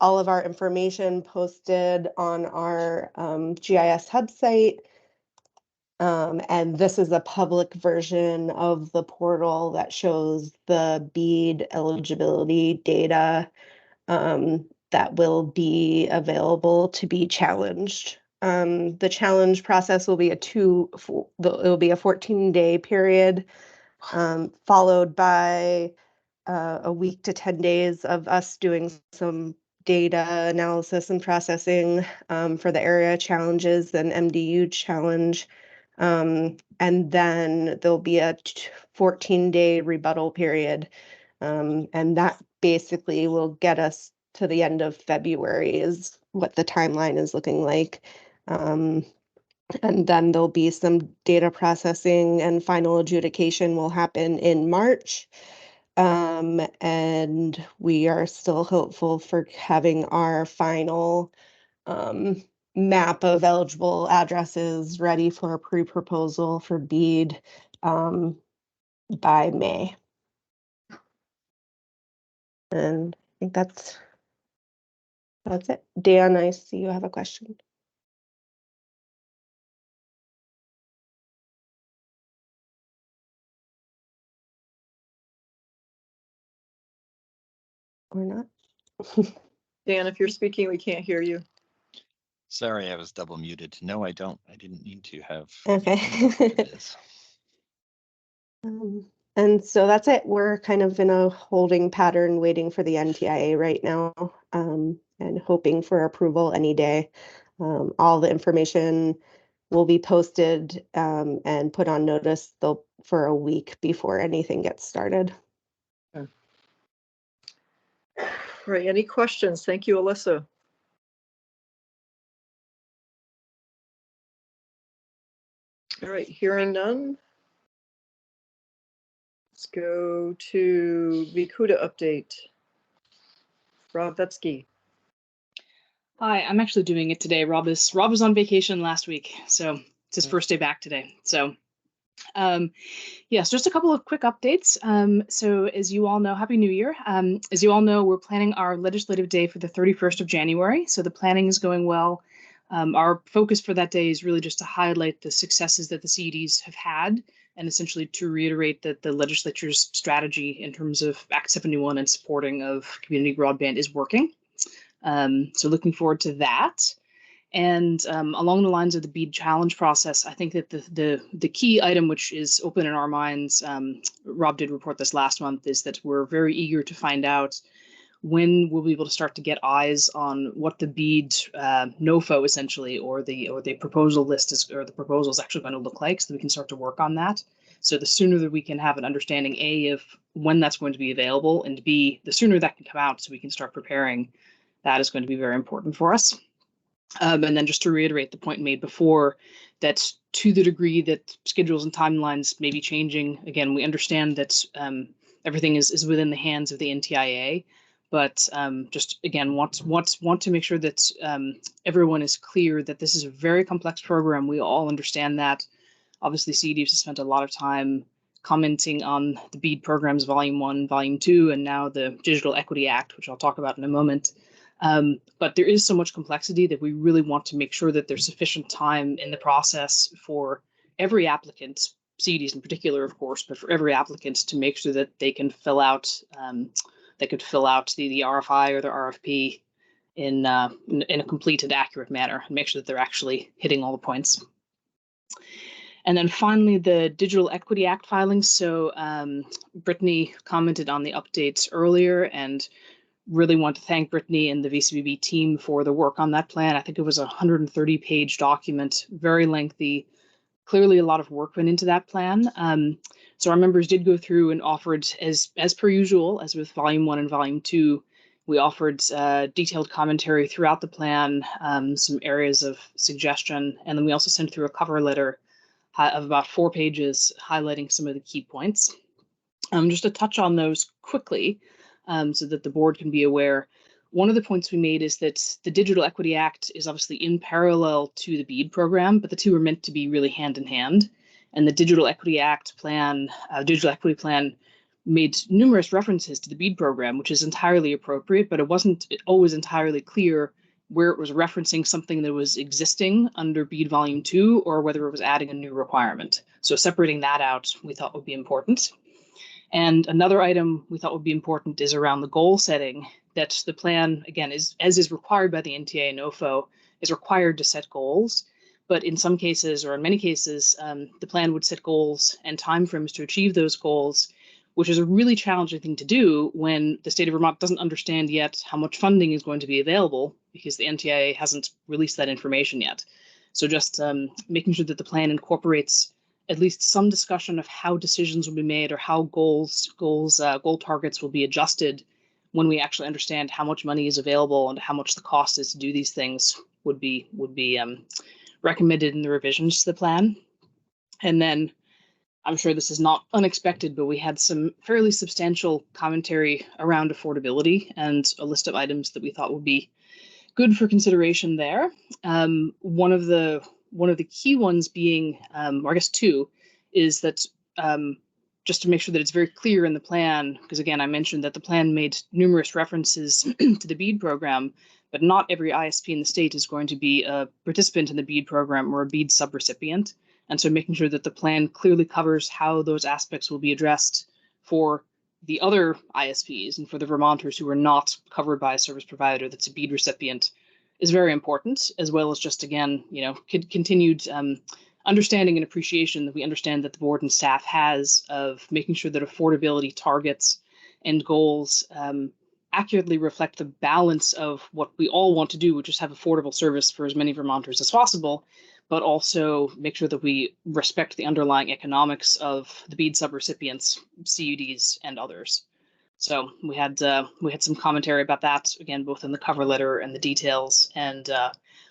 all of our information posted on our GIS hub site. And this is a public version of the portal that shows the BEAD eligibility data that will be available to be challenged. The challenge process will be it will be a 14-day period, followed by a week to 10 days of us doing some data analysis and processing for the area challenges and MDU challenge. And then there'll be a 14-day rebuttal period. And that basically will get us to the end of February is what the timeline is looking like. And then there'll be some data processing and final adjudication will happen in March. And we are still hopeful for having our final map of eligible addresses ready for a pre-proposal for BEAD by May. And I think that's it. Dan, I see you have a question. Or not. Dan, if you're speaking, we can't hear you. Sorry, I was double muted. No, I don't. I didn't mean to have. Okay. And so that's it. We're kind of in a holding pattern, waiting for the NTIA right now, and hoping for approval any day. All the information will be posted and put on notice for a week before anything gets started. Okay. Right, any questions? Thank you, Alyssa. All right, hearing none. Let's go to Vikuda update. Rob Vetsky. Hi, I'm actually doing it today. Rob was on vacation last week, so it's his first day back today. So, yes, just a couple of quick updates. So as you all know, Happy New Year. As you all know, we're planning our legislative day for the 31st of January. So the planning is going well. Our focus for that day is really just to highlight the successes that the CEDs have had, and essentially to reiterate that the legislature's strategy in terms of Act 71 and supporting of community broadband is working. So looking forward to that. And along the lines of the BEAD challenge process, I think that the key item which is open in our minds, Rob did report this last month, is that we're very eager to find out when we'll be able to start to get eyes on what the BEAD NOFO essentially, or the proposal list is, or the proposal is actually going to look like, so that we can start to work on that. So the sooner that we can have an understanding, A, of when that's going to be available, and B, the sooner that can come out so we can start preparing, that is going to be very important for us. And then just to reiterate the point made before, that to the degree that schedules and timelines may be changing, again, we understand that everything is within the hands of the NTIA, but just again, want to make sure that everyone is clear that this is a very complex program. We all understand that. Obviously, CEDs have spent a lot of time commenting on the BEAD programs, Volume 1, Volume 2, and now the Digital Equity Act, which I'll talk about in a moment. But there is so much complexity that we really want to make sure that there's sufficient time in the process for every applicant, CEDs in particular, of course, but for every applicant to make sure that they can fill out the RFI or the RFP in a complete and accurate manner, and make sure that they're actually hitting all the points. And then finally, the Digital Equity Act filings. So Brittany commented on the updates earlier, and really want to thank Brittany and the VCBB team for the work on that plan. I think it was a 130-page document, very lengthy. Clearly, a lot of work went into that plan. So our members did go through and offered, as per usual, as with Volume 1 and Volume 2, we offered detailed commentary throughout the plan, some areas of suggestion, and then we also sent through a cover letter of about 4 pages highlighting some of the key points. Just to touch on those quickly, so that the board can be aware. One of the points we made is that the Digital Equity Act is obviously in parallel to the BEAD program, but the two are meant to be really hand in hand. And the Digital Equity Act plan, Digital Equity Plan, made numerous references to the BEAD program, which is entirely appropriate, but it wasn't always entirely clear where it was referencing something that was existing under BEAD Volume 2 or whether it was adding a new requirement. So separating that out, we thought would be important. And another item we thought would be important is around the goal setting, that the plan, again, as is required by the NTA and NOFO, is required to set goals. But in some cases, or in many cases, the plan would set goals and timeframes to achieve those goals, which is a really challenging thing to do when the state of Vermont doesn't understand yet how much funding is going to be available, because the NTIA hasn't released that information yet. So just making sure that the plan incorporates at least some discussion of how decisions will be made, or how goal targets will be adjusted when we actually understand how much money is available and how much the cost is to do these things, would be recommended in the revisions to the plan. And then I'm sure this is not unexpected, but we had some fairly substantial commentary around affordability and a list of items that we thought would be good for consideration there. One of the key ones being, or I guess two, is that just to make sure that it's very clear in the plan, because again, I mentioned that the plan made numerous references to the BEAD program, but not every ISP in the state is going to be a participant in the BEAD program or a BEAD subrecipient. And so making sure that the plan clearly covers how those aspects will be addressed for the other ISPs and for the Vermonters who are not covered by a service provider that's a BEAD recipient is very important, as well as just, again, continued understanding and appreciation that we understand that the board and staff has of making sure that affordability targets and goals accurately reflect the balance of what we all want to do, which is have affordable service for as many Vermonters as possible, but also make sure that we respect the underlying economics of the BEAD subrecipients, CUDs, and others. So we had some commentary about that, again, both in the cover letter and the details, and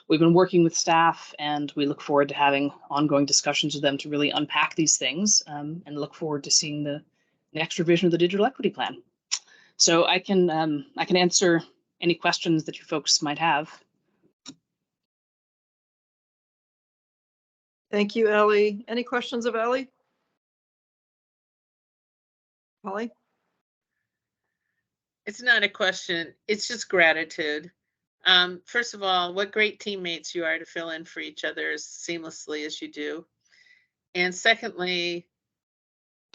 we've been working with staff, and we look forward to having ongoing discussions with them to really unpack these things, and look forward to seeing the next revision of the digital equity plan. So I can answer any questions that you folks might have. Thank you, Ellie. Any questions of Ellie? Holly? It's not a question. It's just gratitude. First of all, what great teammates you are to fill in for each other as seamlessly as you do. And secondly,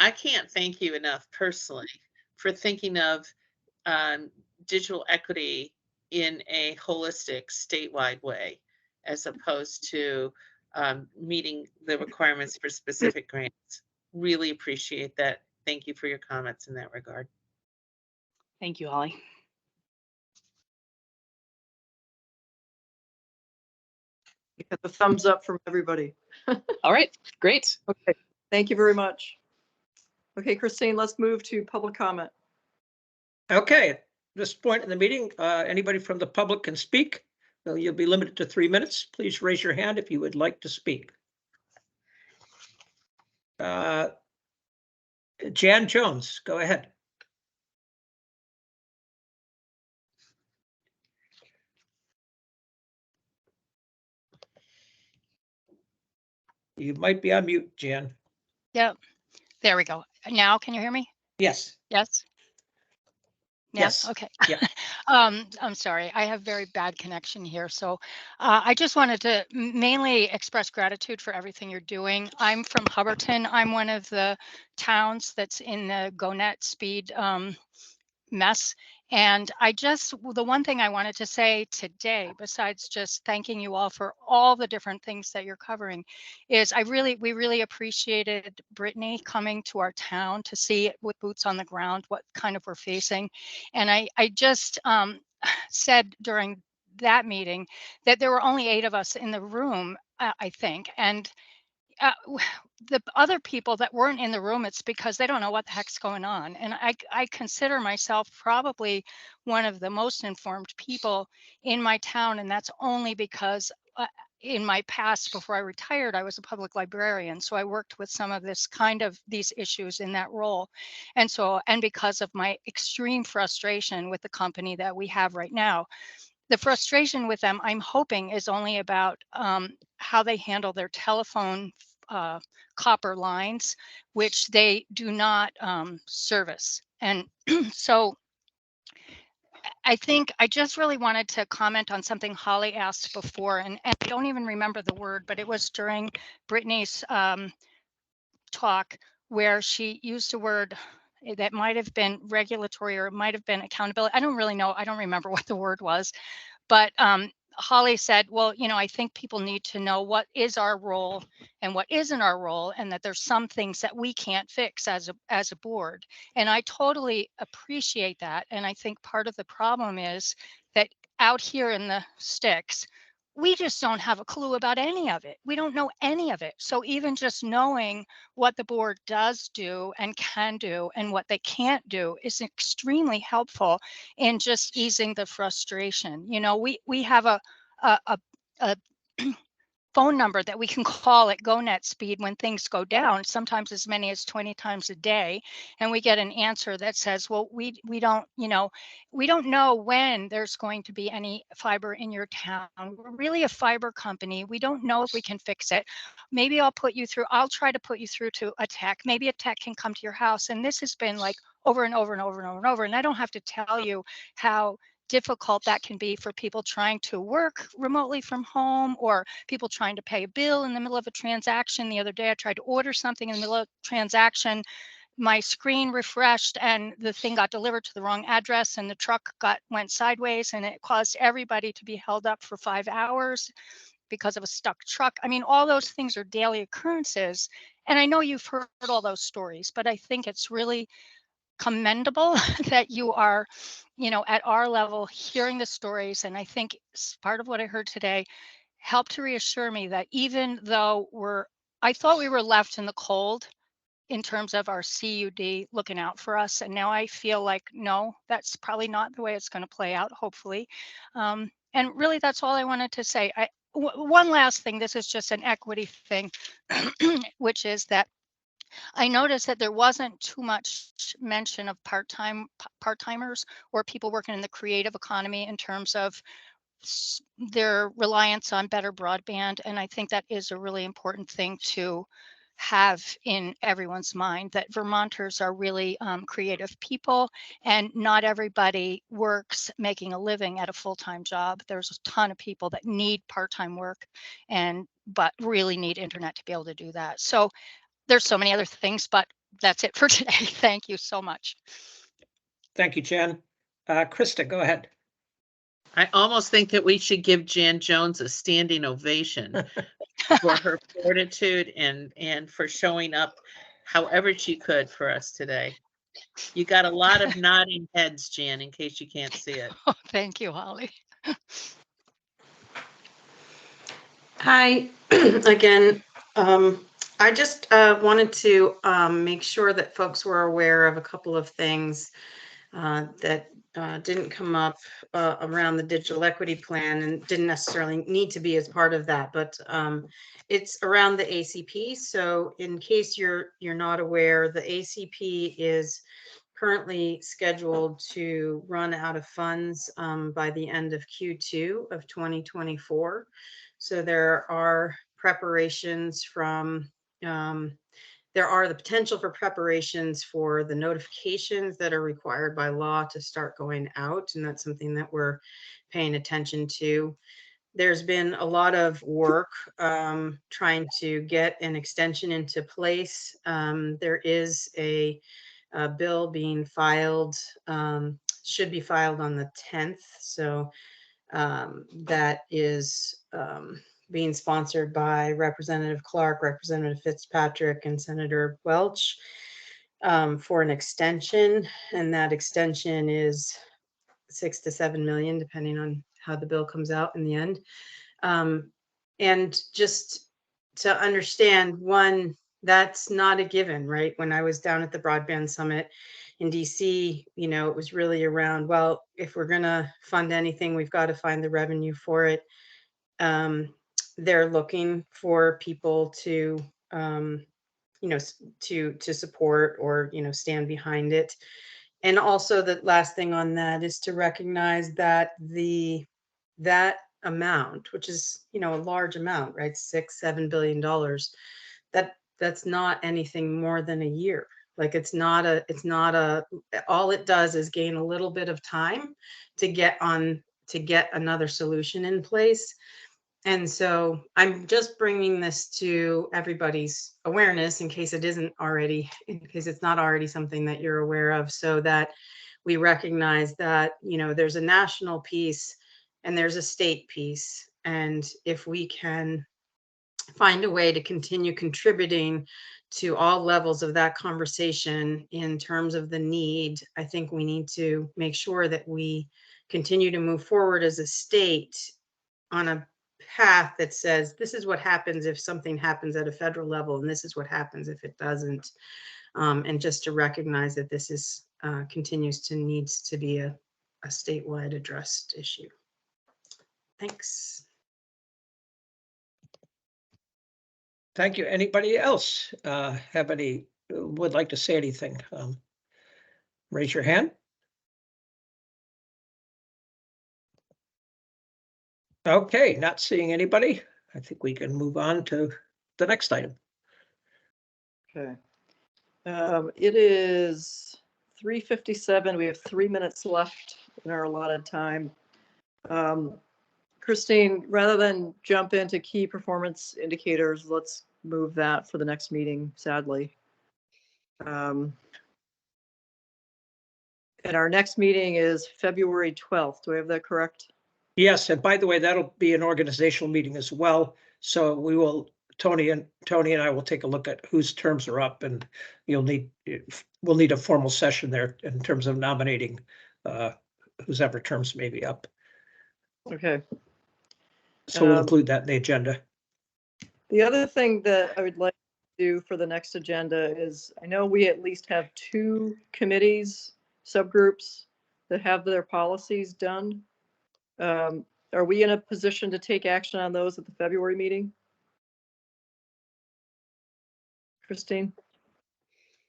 I can't thank you enough personally for thinking of digital equity in a holistic statewide way, as opposed to meeting the requirements for specific grants. Really appreciate that. Thank you for your comments in that regard. Thank you, Holly. You got the thumbs up from everybody. All right, great. Okay, thank you very much. Okay, Christine, let's move to public comment. Okay, at this point in the meeting, anybody from the public can speak. You'll be limited to 3 minutes. Please raise your hand if you would like to speak. Jan Jones, go ahead. You might be on mute, Jan. Yep. There we go. Now, can you hear me? Yes. Yes. Yes. Okay. Yeah. I'm sorry. I have very bad connection here. So I just wanted to mainly express gratitude for everything you're doing. I'm from Hubbardton. I'm one of the towns that's in the GoNet speed mess. And the one thing I wanted to say today, besides just thanking you all for all the different things that you're covering, is we really appreciated Brittany coming to our town to see with boots on the ground what kind of we're facing. And I just said during that meeting that there were only 8 of us in the room, I think. And the other people that weren't in the room, it's because they don't know what the heck's going on. And I consider myself probably one of the most informed people in my town. And that's only because in my past, before I retired, I was a public librarian. So I worked with some of these issues in that role. And because of my extreme frustration with the company that we have right now, the frustration with them, I'm hoping, is only about how they handle their telephone copper lines, which they do not service. And so I think I just really wanted to comment on something Holly asked before, and I don't even remember the word, but it was during Brittany's talk where she used a word that might have been regulatory or it might have been accountability. I don't really know. I don't remember what the word was. But Holly said, well, I think people need to know what is our role and what isn't our role, and that there's some things that we can't fix as a board. And I totally appreciate that. And I think part of the problem is that out here in the sticks, we just don't have a clue about any of it. We don't know any of it. So even just knowing what the board does do and can do and what they can't do is extremely helpful in just easing the frustration. We have a phone number that we can call at GoNet speed when things go down, sometimes as many as 20 times a day. And we get an answer that says, well, we don't know when there's going to be any fiber in your town. We're really a fiber company. We don't know if we can fix it. Maybe I'll try to put you through to a tech. Maybe a tech can come to your house. And this has been like over and over and over and over and over. And I don't have to tell you how difficult that can be for people trying to work remotely from home, or people trying to pay a bill in the middle of a transaction. The other day, I tried to order something in the middle of a transaction. My screen refreshed and the thing got delivered to the wrong address, and the truck went sideways, and it caused everybody to be held up for 5 hours because of a stuck truck. I mean, all those things are daily occurrences. And I know you've heard all those stories, but I think it's really commendable that you are, at our level hearing the stories. And I think part of what I heard today helped to reassure me that even though I thought we were left in the cold in terms of our CUD looking out for us. And now I feel like, no, that's probably not the way it's going to play out, hopefully. And really, that's all I wanted to say. one last thing, this is just an equity thing, which is that I noticed that there wasn't too much mention of part-timers or people working in the creative economy in terms of their reliance on better broadband. And I think that is a really important thing to have in everyone's mind, that Vermonters are really creative people, and not everybody works making a living at a full-time job. There's a ton of people that need part-time work but really need internet to be able to do that. So there's so many other things, but that's it for today. Thank you so much. Thank you, Jen. Krista, go ahead. I almost think that we should give Jan Jones a standing ovation for her fortitude and for showing up however she could for us today. You got a lot of nodding heads, Jan, in case you can't see it. Oh, thank you, Holly. Hi, again. I just wanted to make sure that folks were aware of a couple of things that didn't come up around the digital equity plan and didn't necessarily need to be as part of that, but it's around the ACP. So in case you're not aware, the ACP is currently scheduled to run out of funds by the end of Q2 of 2024. So there are preparations from there are the potential for preparations for the notifications that are required by law to start going out, and that's something that we're paying attention to. There's been a lot of work trying to get an extension into place. There is a bill being filed, should be filed on the 10th. So that is being sponsored by Representative Clark, Representative Fitzpatrick, and Senator Welch for an extension. And that extension is 6 to 7 million, depending on how the bill comes out in the end. And just to understand, one, that's not a given, right? When I was down at the Broadband Summit in DC, you know, it was really around, well, if we're going to fund anything, we've got to find the revenue for it. They're looking for people to, you know, to support or, you know, stand behind it. And also the last thing on that is to recognize that that amount, which is, you know, a large amount, right? $6-7 billion, that's not anything more than a year. Like it's not a, all it does is gain a little bit of time to get another solution in place. And so I'm just bringing this to everybody's awareness in case it isn't already, in case it's not already something that you're aware of, so that we recognize that, you know, there's a national piece and there's a state piece. And if we can find a way to continue contributing to all levels of that conversation in terms of the need, I think we need to make sure that we continue to move forward as a state on a path that says this is what happens if something happens at a federal level, and this is what happens if it doesn't. And just to recognize that this is needs to be a statewide addressed issue. Thanks. Thank you. Anybody else would like to say anything? Raise your hand. Okay, not seeing anybody. I think we can move on to the next item. Okay. It is 3:57. We have 3 minutes left in our allotted time. Christine, rather than jump into key performance indicators, let's move that for the next meeting, sadly. And our next meeting is February 12th. Do I have that correct? Yes, and by the way, that'll be an organizational meeting as well. So we will, Tony and I will take a look at whose terms are up, and we'll need a formal session there in terms of nominating whose ever terms may be up. Okay. So we'll include that in the agenda. The other thing that I would like to do for the next agenda is, I know we at least have 2 committees, subgroups that have their policies done. are we in a position to take action on those at the February meeting? Christine?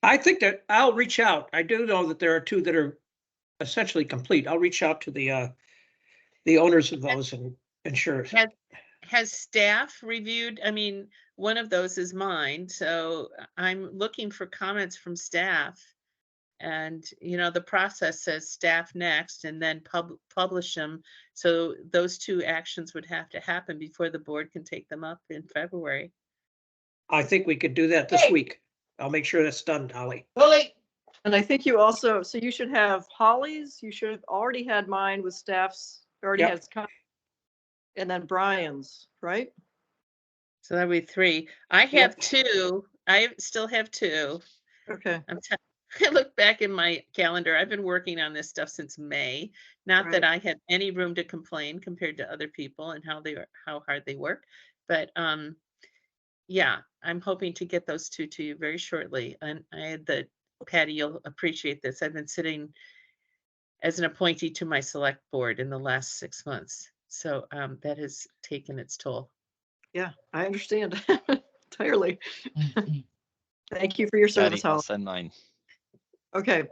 I think that I'll reach out. I do know that there are two that are essentially complete. I'll reach out to the owners of those and ensure. Has staff reviewed? I mean, one of those is mine, so I'm looking for comments from staff. And, you know, the process says staff next and then publish them. So those two actions would have to happen before the board can take them up in February. I think we could do that this week. I'll make sure that's done, Holly. And I think you also, so you should have Holly's, you should have already had mine with staff's, already Yep. has, and then Brian's, right? So that'd be 3. I have Yep. 2. I still have 2. Okay. I look back in my calendar. I've been working on this stuff since May. Not that I had any room to complain compared to other people and how hard they work. But yeah, I'm hoping to get those 2 to you very shortly. And Patty, you'll appreciate this. I've been sitting as an appointee to my select board in the last 6 months. So that has taken its toll. Yeah, I understand entirely. Mhm. Thank you for your service, I'll Holly. send mine. Okay.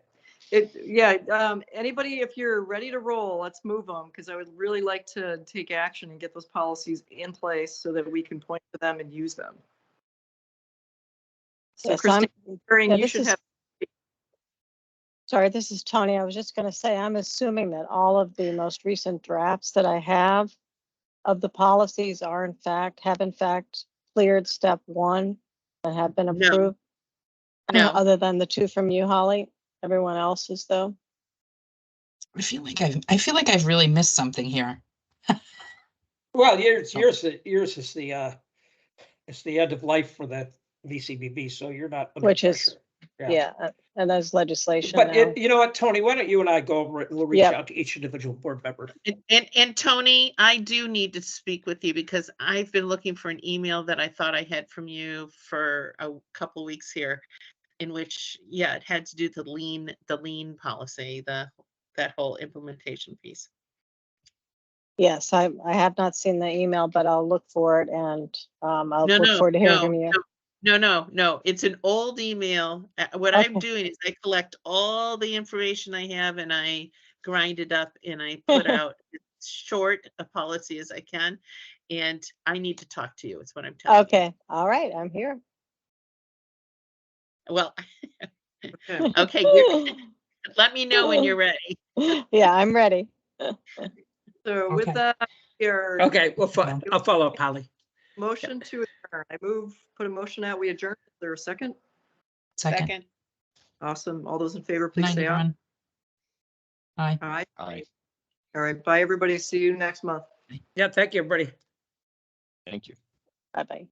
Anybody, if you're ready to roll, let's move them, because I would really like to take action and get those policies in place so that we can point to them and use them. So Yes, Christine, yeah, you this should is- have. Sorry, this is Tony. I was just going to say, I'm assuming that all of the most recent drafts that I have of the policies have in fact cleared step 1 and have been No. approved. No. Other than the 2 from you, Holly, everyone else is though. I feel like I've really missed something here. Well, yours is the it's the end of life for the VCBB, so you're not under Which pressure. is, and there's legislation But now. you know what, Tony, why don't you and I go over it and we'll reach Yep. out to each individual board member. And Tony, I do need to speak with you because I've been looking for an email that I thought I had from you for a couple weeks here, in which, it had to do with the lien policy, that whole implementation piece. Yes, I have not seen the email, but I'll look for it and I'll look forward to hearing from you. No. It's an old email. What I'm doing is I collect all the information I have and I grind it up and I put out as short a policy as I can. And I need to talk to you, is what I'm telling you. Okay, all right, I'm here. Well, okay, let me know when you're ready. Yeah, I'm ready. So with Okay. that, here. Okay, I'll follow up, Holly. Motion to adjourn. Put a motion out. We adjourn. Is there a second? Second. Awesome. All those in favor, Good please night, say aye. everyone. Aye. Aye. Aye. All right. Bye, everybody. See you next month. Yeah, thank you, everybody. Thank you. Bye-bye.